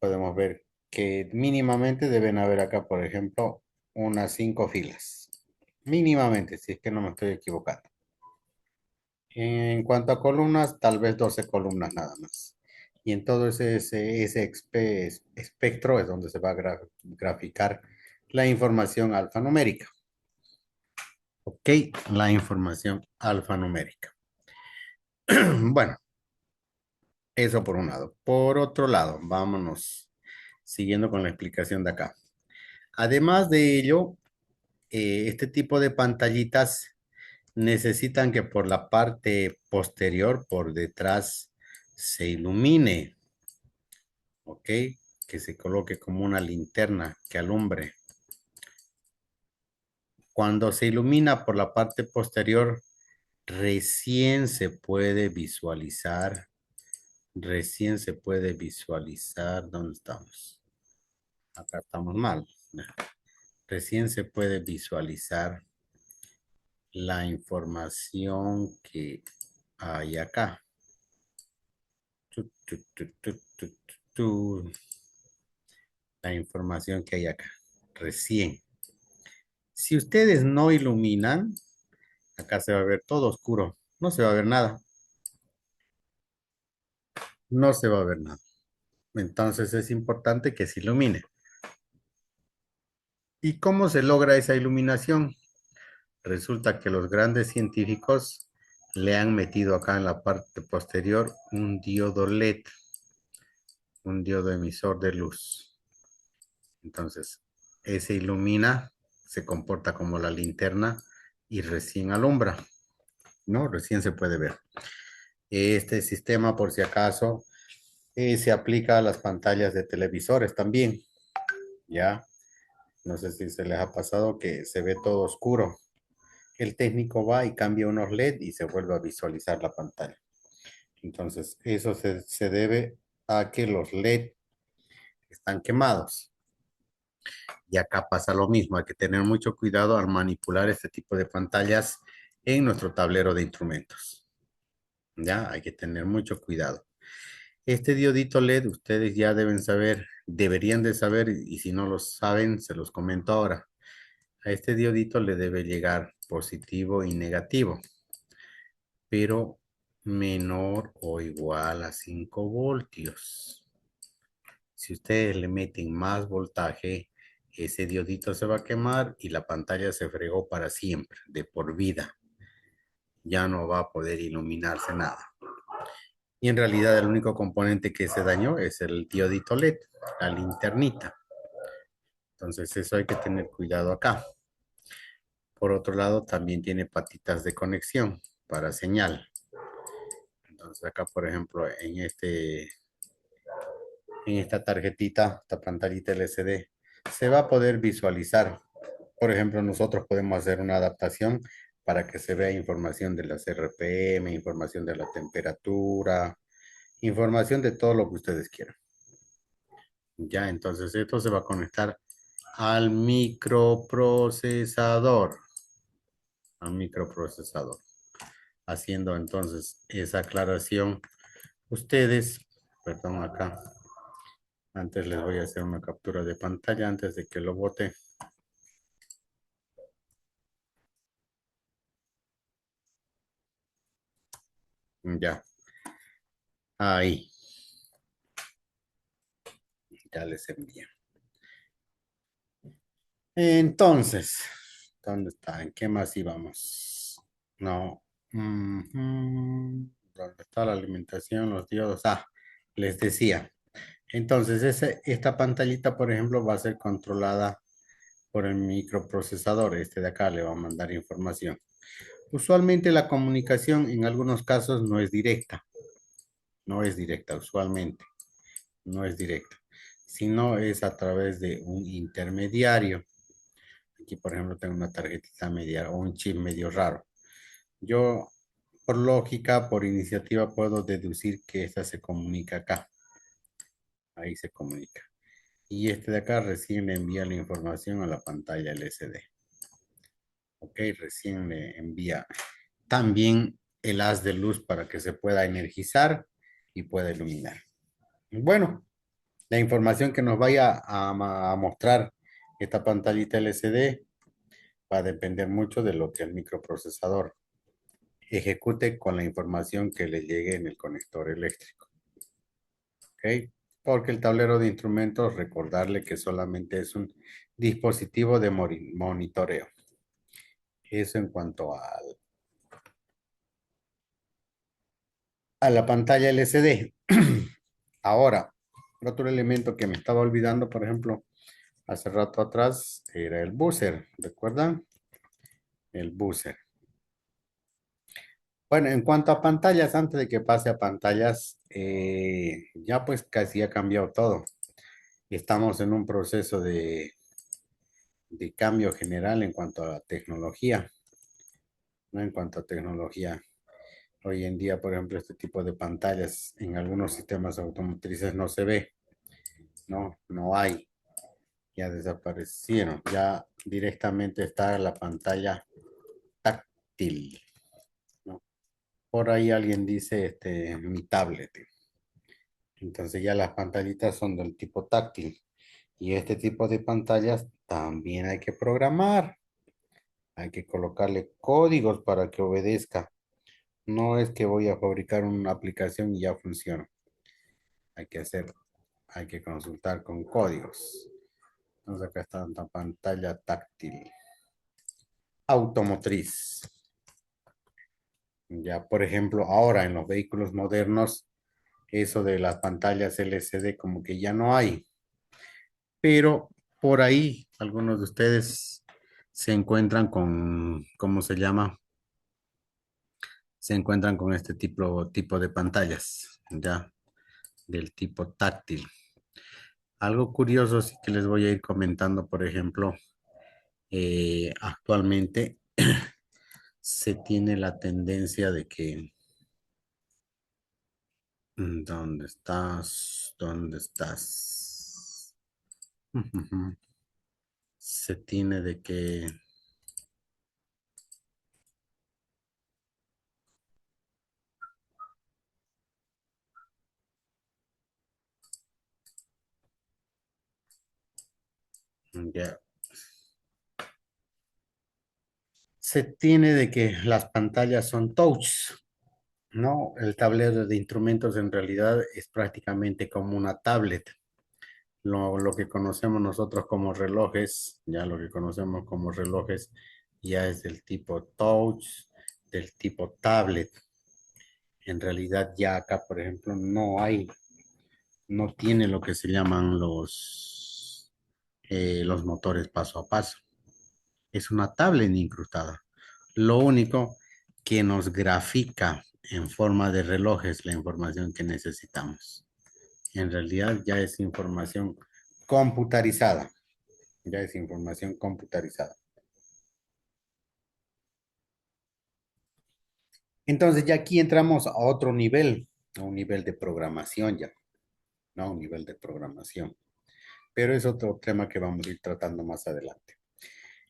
podemos ver que mínimamente deben haber acá, por ejemplo, unas 5 filas. Mínimamente, si es que no me estoy equivocando. En cuanto a columnas, tal vez 12 columnas nada más. Y en todo ese espectro es donde se va a graficar la información alfanumérica. Ok, la información alfanumérica. Bueno, eso por un lado. Por otro lado, vámonos siguiendo con la explicación de acá. Además de ello, este tipo de pantallitas necesitan que por la parte posterior, por detrás, se ilumine, ¿ok? Que se coloque como una linterna que alumbre. Cuando se ilumina por la parte posterior, recién se puede visualizar, ¿dónde estamos? Acá estamos mal. Recién se puede visualizar la información que hay acá. Tu, tu, tu, tu, tu, tu. La información que hay acá. Recién. Si ustedes no iluminan, acá se va a ver todo oscuro. No se va a ver nada. No se va a ver nada. Entonces es importante que se ilumine. ¿Y cómo se logra esa iluminación? Resulta que los grandes científicos le han metido acá en la parte posterior un diodo LED, un diodo emisor de luz. Entonces, ese ilumina, se comporta como la linterna y recién alumbra, ¿no? Recién se puede ver. Este sistema, por si acaso, se aplica a las pantallas de televisores también, ¿ya? No sé si se les ha pasado que se ve todo oscuro. El técnico va y cambia unos LED y se vuelve a visualizar la pantalla. Entonces, eso se debe a que los LED están quemados. Y acá pasa lo mismo, hay que tener mucho cuidado al manipular este tipo de pantallas en nuestro tablero de instrumentos. Ya, hay que tener mucho cuidado. Este diodito LED ustedes ya deben saber, deberían de saber, y si no lo saben, se los comento ahora. A este diodito le debe llegar positivo y negativo, pero menor o igual a 5 voltios. Si ustedes le meten más voltaje, ese diodito se va a quemar y la pantalla se fregó para siempre, de por vida. Ya no va a poder iluminarse nada. Y en realidad el único componente que se dañó es el diodito LED, la linternita. Entonces eso hay que tener cuidado acá. Por otro lado, también tiene patitas de conexión para señal. Entonces acá, por ejemplo, en esta tarjetita, esta pantallita LCD, se va a poder visualizar. Por ejemplo, nosotros podemos hacer una adaptación para que se vea información de las RPM, información de la temperatura, información de todo lo que ustedes quieran. Ya, entonces esto se va a conectar al microprocesador. Al microprocesador. Haciendo entonces esa aclaración, ustedes, perdón acá, Antes les voy a hacer una captura de pantalla antes de que lo bote. Ya, ahí, ya les envié. Entonces, ¿dónde está? ¿En qué más íbamos? No. ¿Dónde está la alimentación, los diodos? Ah, les decía. Entonces, esta pantallita, por ejemplo, va a ser controlada por el microprocesador. Este de acá le va a mandar información. Usualmente la comunicación en algunos casos no es directa. No es directa, usualmente. No es directa. Sino es a través de un intermediario. Aquí, por ejemplo, tengo una tarjetita media o un chip medio raro. Yo, por lógica, por iniciativa, puedo deducir que esta se comunica acá. Ahí se comunica. Y este de acá recién le envía la información a la pantalla LCD. Ok, recién le envía también el haz de luz para que se pueda energizar y pueda iluminar. Bueno, la información que nos vaya a mostrar esta pantallita LCD va a depender mucho de lo que el microprocesador ejecute con la información que le llegue en el conector eléctrico. ¿Ok? Porque el tablero de instrumentos, recordarle que solamente es un dispositivo de monitoreo. Eso en cuanto a la pantalla LCD. Ahora, otro elemento que me estaba olvidando, por ejemplo, hace rato atrás, era el buzzer. ¿Recuerdan? El buzzer. Bueno, en cuanto a pantallas, antes de que pase a pantallas, ya pues casi ha cambiado todo. Estamos en un proceso de cambio general en cuanto a tecnología, ¿no? En cuanto a tecnología. Hoy en día, por ejemplo, este tipo de pantallas en algunos sistemas automotrices no se ve, ¿no? No hay, ya desaparecieron. Ya directamente está la pantalla táctil, ¿no? Por ahí alguien dice, mi tablet. Entonces ya las pantallitas son del tipo táctil. Y este tipo de pantallas también hay que programar. Hay que colocarle códigos para que obedezca. No es que voy a fabricar una aplicación y ya funciona. Hay que hacer, hay que consultar con códigos. Entonces acá está la pantalla táctil. Automotriz. Ya, por ejemplo, ahora en los vehículos modernos, eso de las pantallas LCD como que ya no hay. Pero por ahí algunos de ustedes se encuentran con, ¿cómo se llama? Se encuentran con este tipo de pantallas, ya, del tipo táctil. Algo curioso sí que les voy a ir comentando, por ejemplo, actualmente se tiene la tendencia de que, ¿dónde estás? ¿Dónde estás? Se tiene de que, ya, se tiene de que las pantallas son touch, ¿no? El tablero de instrumentos en realidad es prácticamente como una tablet. Lo que conocemos nosotros como relojes, ya lo que conocemos como relojes, ya es del tipo touch, del tipo tablet. En realidad ya acá, por ejemplo, no hay, no tiene lo que se llaman los motores paso a paso. Es una tablet incrustada. Lo único que nos grafica en forma de relojes la información que necesitamos. En realidad ya es información computarizada. Ya es información computarizada. Entonces ya aquí entramos a otro nivel, a un nivel de programación ya, ¿no? A un nivel de programación. Pero es otro tema que vamos a ir tratando más adelante.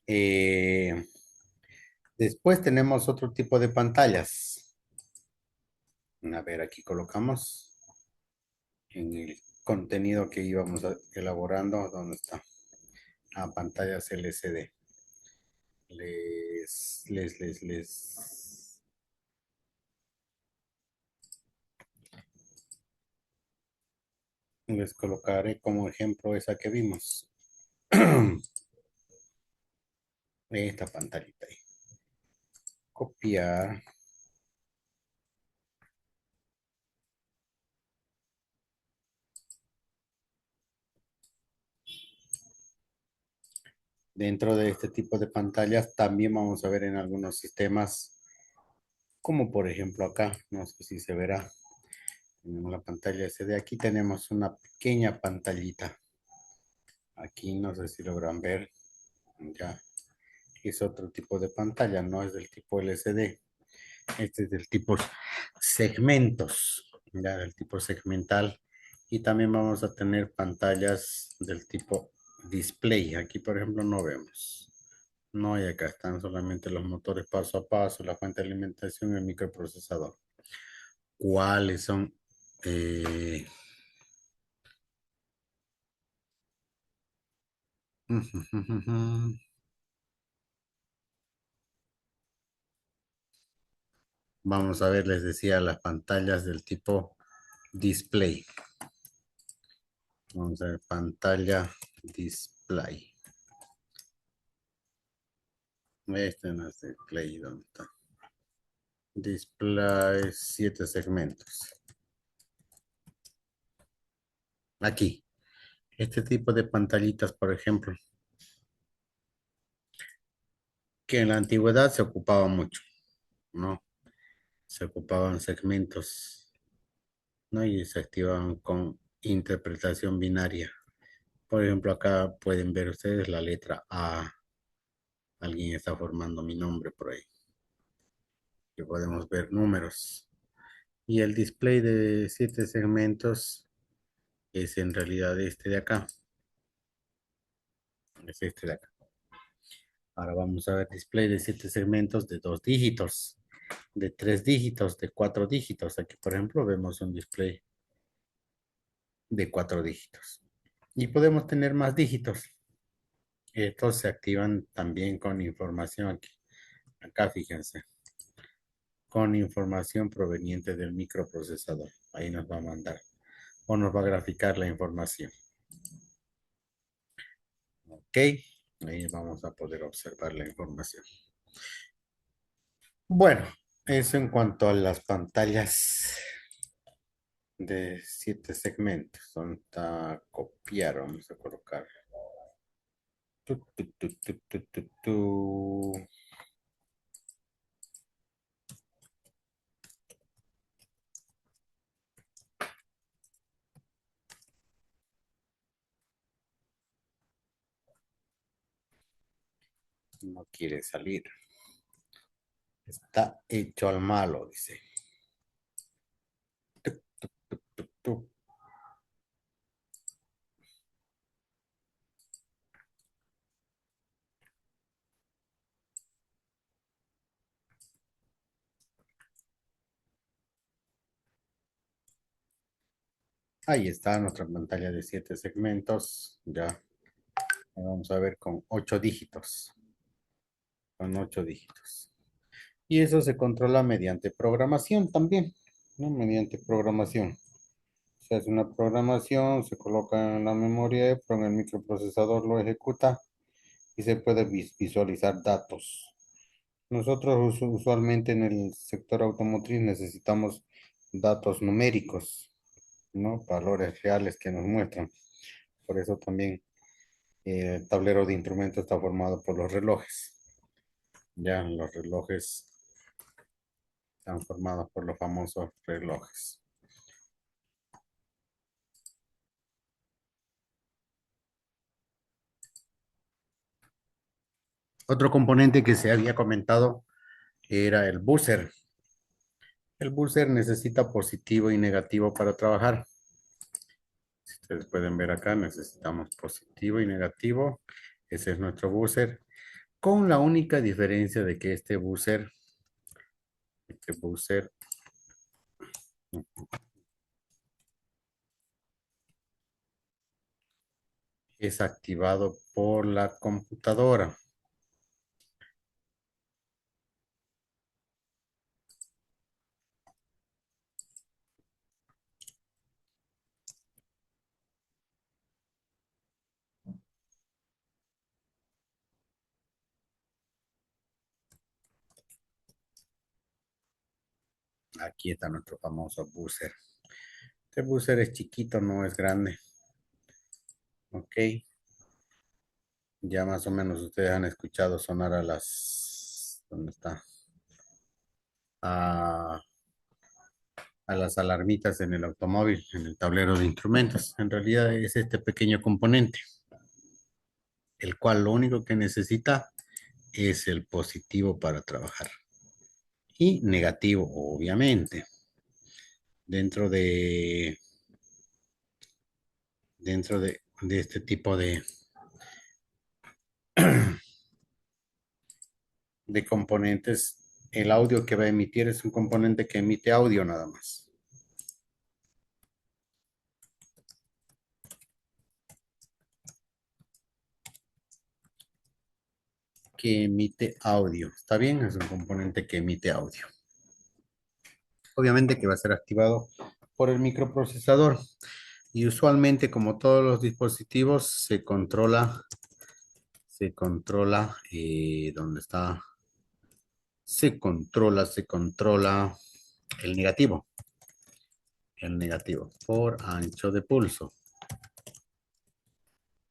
Eh, Después tenemos otro tipo de pantallas. A ver, aquí colocamos en el contenido que íbamos elaborando. ¿Dónde está? Pantallas LCD. Les colocaré como ejemplo esa que vimos. Esta pantallita ahí. Copiar. Dentro de este tipo de pantallas también vamos a ver en algunos sistemas, como por ejemplo acá, no sé si se verá, tenemos la pantalla SD, aquí tenemos una pequeña pantallita, aquí no sé si logran ver, ya, es otro tipo de pantalla, no es del tipo LCD, este es del tipo segmentos, ya, del tipo segmental, y también vamos a tener pantallas del tipo display, aquí por ejemplo no vemos. No, y acá están solamente los motores paso a paso, la fuente de alimentación y el microprocesador. ¿Cuáles son? Eh, Vamos a ver, les decía, las pantallas del tipo display. Vamos a ver, pantalla display. Este no es display, ¿dónde está? Display 7 segmentos. Aquí. Este tipo de pantallitas, por ejemplo, que en la antigüedad se ocupaba mucho, ¿no? Se ocupaban segmentos, ¿no? Y se activaban con interpretación binaria. Por ejemplo, acá pueden ver ustedes la letra A. Alguien está formando mi nombre por ahí. Que podemos ver números. Y el display de 7 segmentos es en realidad este de acá. Es este de acá. Ahora vamos a ver display de 7 segmentos de 2 dígitos, de 3 dígitos, de 4 dígitos. Aquí, por ejemplo, vemos un display de 4 dígitos. Y podemos tener más dígitos. Estos se activan también con información aquí. Acá fíjense, con información proveniente del microprocesador. Ahí nos va a mandar o nos va a graficar la información. Ok, ahí vamos a poder observar la información. Bueno, eso en cuanto a las pantallas de 7 segmentos. ¿Dónde está copiar? Vamos a colocar. Tu, tu, tu, tu, tu, tu, tu. No quiere salir. Está hecho al malo, dice. Tuc, tuc, tuc, tuc, tuc. Ahí está nuestra pantalla de 7 segmentos. Ya vamos a ver con 8 dígitos. Con 8 dígitos. Y eso se controla mediante programación también, ¿no? Mediante programación. Se hace una programación, se coloca en la memoria EPROM, el microprocesador lo ejecuta y se puede visualizar datos. Nosotros usualmente en el sector automotriz necesitamos datos numéricos, ¿no? Valores reales que nos muestran. Por eso también el tablero de instrumentos está formado por los relojes. Ya los relojes están formados por los famosos relojes. Otro componente que se había comentado era el buzzer. El buzzer necesita positivo y negativo para trabajar. Si ustedes pueden ver acá, necesitamos positivo y negativo. Ese es nuestro buzzer. Con la única diferencia de que este buzzer es activado por la computadora. Aquí está nuestro famoso buzzer. Este buzzer es chiquito, no es grande. Ok. Ya más o menos ustedes han escuchado sonar a las... ¿Dónde está? A las alarmitas en el automóvil, en el tablero de instrumentos. En realidad es este pequeño componente, el cual lo único que necesita es el positivo para trabajar. Y negativo, obviamente. Dentro de, dentro de este tipo de componentes, el audio que va a emitir es un componente que emite audio nada más. Que emite audio. ¿Está bien? Es un componente que emite audio. Obviamente que va a ser activado por el microprocesador. Y usualmente, como todos los dispositivos, ¿dónde está? Se controla el negativo por ancho de pulso,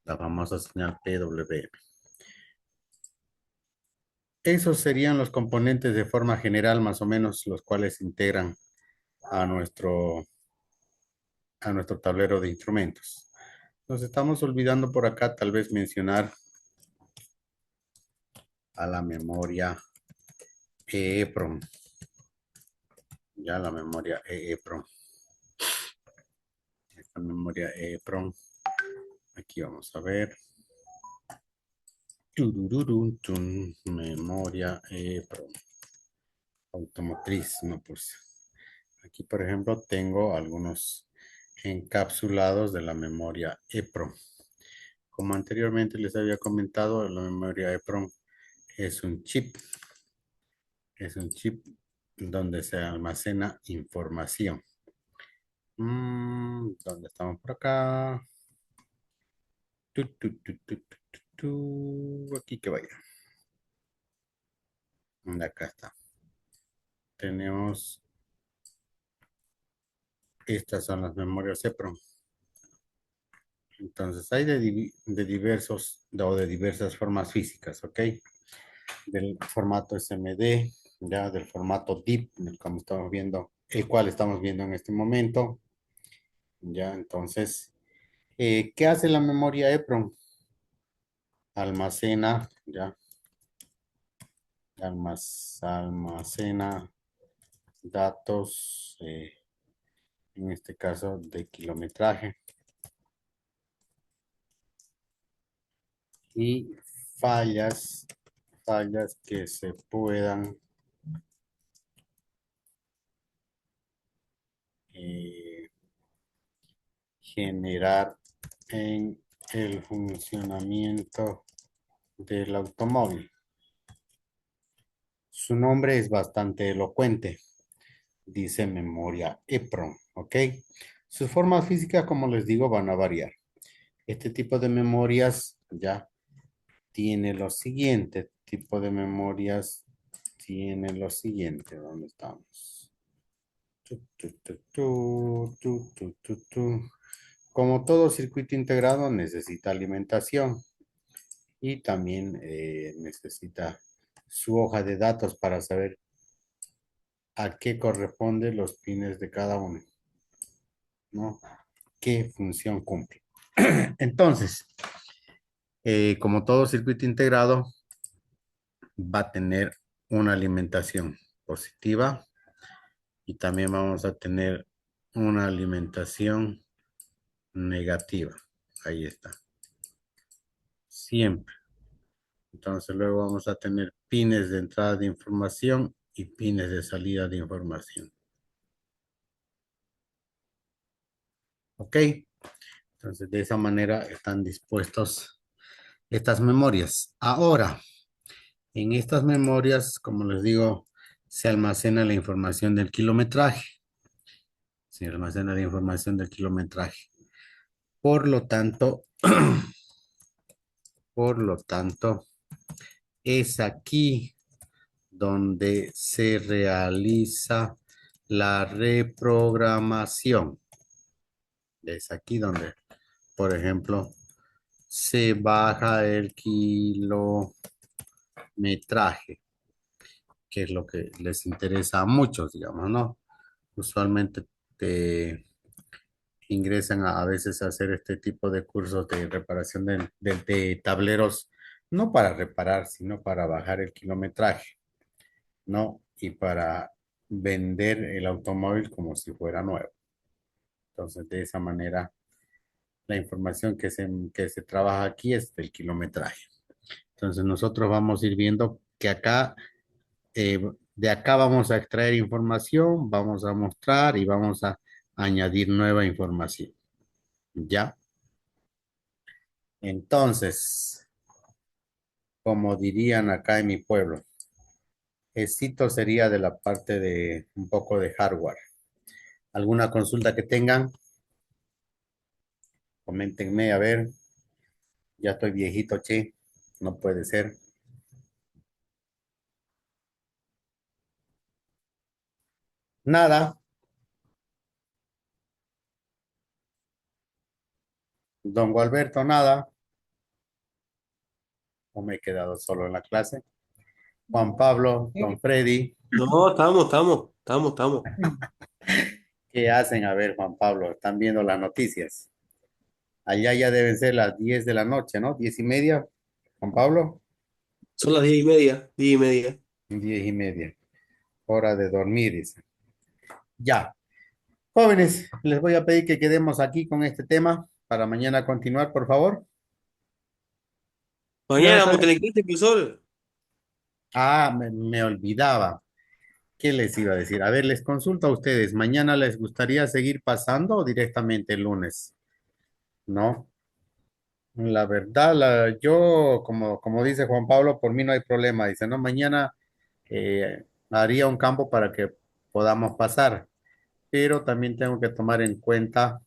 la famosa señal PWM. Esos serían los componentes de forma general, más o menos, los cuales integran a nuestro tablero de instrumentos. Nos estamos olvidando por acá tal vez mencionar a la memoria EEPROM. Ya la memoria EEPROM. Esta memoria EEPROM. Aquí vamos a ver. Memoria EEPROM. Automotriz, no pues. Aquí, por ejemplo, tengo algunos encapsulados de la memoria EEPROM. Como anteriormente les había comentado, la memoria EEPROM es un chip. Es un chip donde se almacena información. ¿Dónde estamos por acá? Aquí que vaya. Acá está. Tenemos, estas son las memorias EEPROM. Entonces hay de diversas formas físicas, ¿ok? Del formato SMD, ya del formato DIP, el cual estamos viendo en este momento. Ya, entonces, ¿qué hace la memoria EEPROM? Almacena, ya, almacena datos, en este caso de kilometraje y fallas que se puedan eh, generar en el funcionamiento del automóvil. Su nombre es bastante elocuente, dice memoria EEPROM, ¿ok? Sus formas físicas, como les digo, van a variar. Este tipo de memorias ya tiene lo siguiente, tipo de memorias tiene lo siguiente, ¿dónde estamos? Como todo circuito integrado necesita alimentación y también necesita su hoja de datos para saber a qué corresponden los pines de cada uno, ¿no? ¿Qué función cumple? Entonces, como todo circuito integrado, va a tener una alimentación positiva y también vamos a tener una alimentación negativa. Ahí está. Siempre. Entonces luego vamos a tener pines de entrada de información y pines de salida de información. ¿Ok? Entonces Entonces, de esa manera están dispuestos estas memorias. Ahora, en estas memorias, como les digo, se almacena la información del kilometraje. Se almacena la información del kilometraje. Por lo tanto, por lo tanto, es aquí donde se realiza la reprogramación. Es aquí donde, por ejemplo, se baja el kilometraje, que es lo que les interesa a muchos, digamos, ¿no? Usualmente te ingresan a veces a hacer este tipo de cursos de reparación de tableros, no para reparar, sino para bajar el kilometraje, ¿no? Y para vender el automóvil como si fuera nuevo. Entonces, de esa manera, la información que se trabaja aquí es del kilometraje. Entonces, nosotros vamos a ir viendo que acá, de acá vamos a extraer información, vamos a mostrar y vamos a añadir nueva información. ¿Ya? Entonces, como dirían acá en mi pueblo, esto sería de la parte de un poco de hardware. ¿Alguna consulta que tengan? Coméntenme, a ver. Ya estoy viejito, che. No puede ser. Nada. Don Gualberto, nada. O me he quedado solo en la clase. Juan Pablo, don Freddy, No, estamos. ¿qué hacen? A ver, Juan Pablo, están viendo las noticias. Allá ya deben ser las 10 de la noche, ¿no? 10:30. Juan Pablo, Son las 10:30, 10:30. 10:30. Hora de dormir, dice. Ya. Jóvenes, les voy a pedir que quedemos aquí con este tema para mañana continuar, por favor. Ya Mañana está vamos a bien. tener clase, profesor. Ah, me olvidaba. ¿Qué les iba a decir? A ver, les consulto a ustedes. ¿Mañana les gustaría seguir pasando o directamente el lunes? ¿No? La verdad, yo, como dice Juan Pablo, por mí no hay problema. Dice, no, mañana haría un campo para que podamos pasar, pero también tengo que tomar en cuenta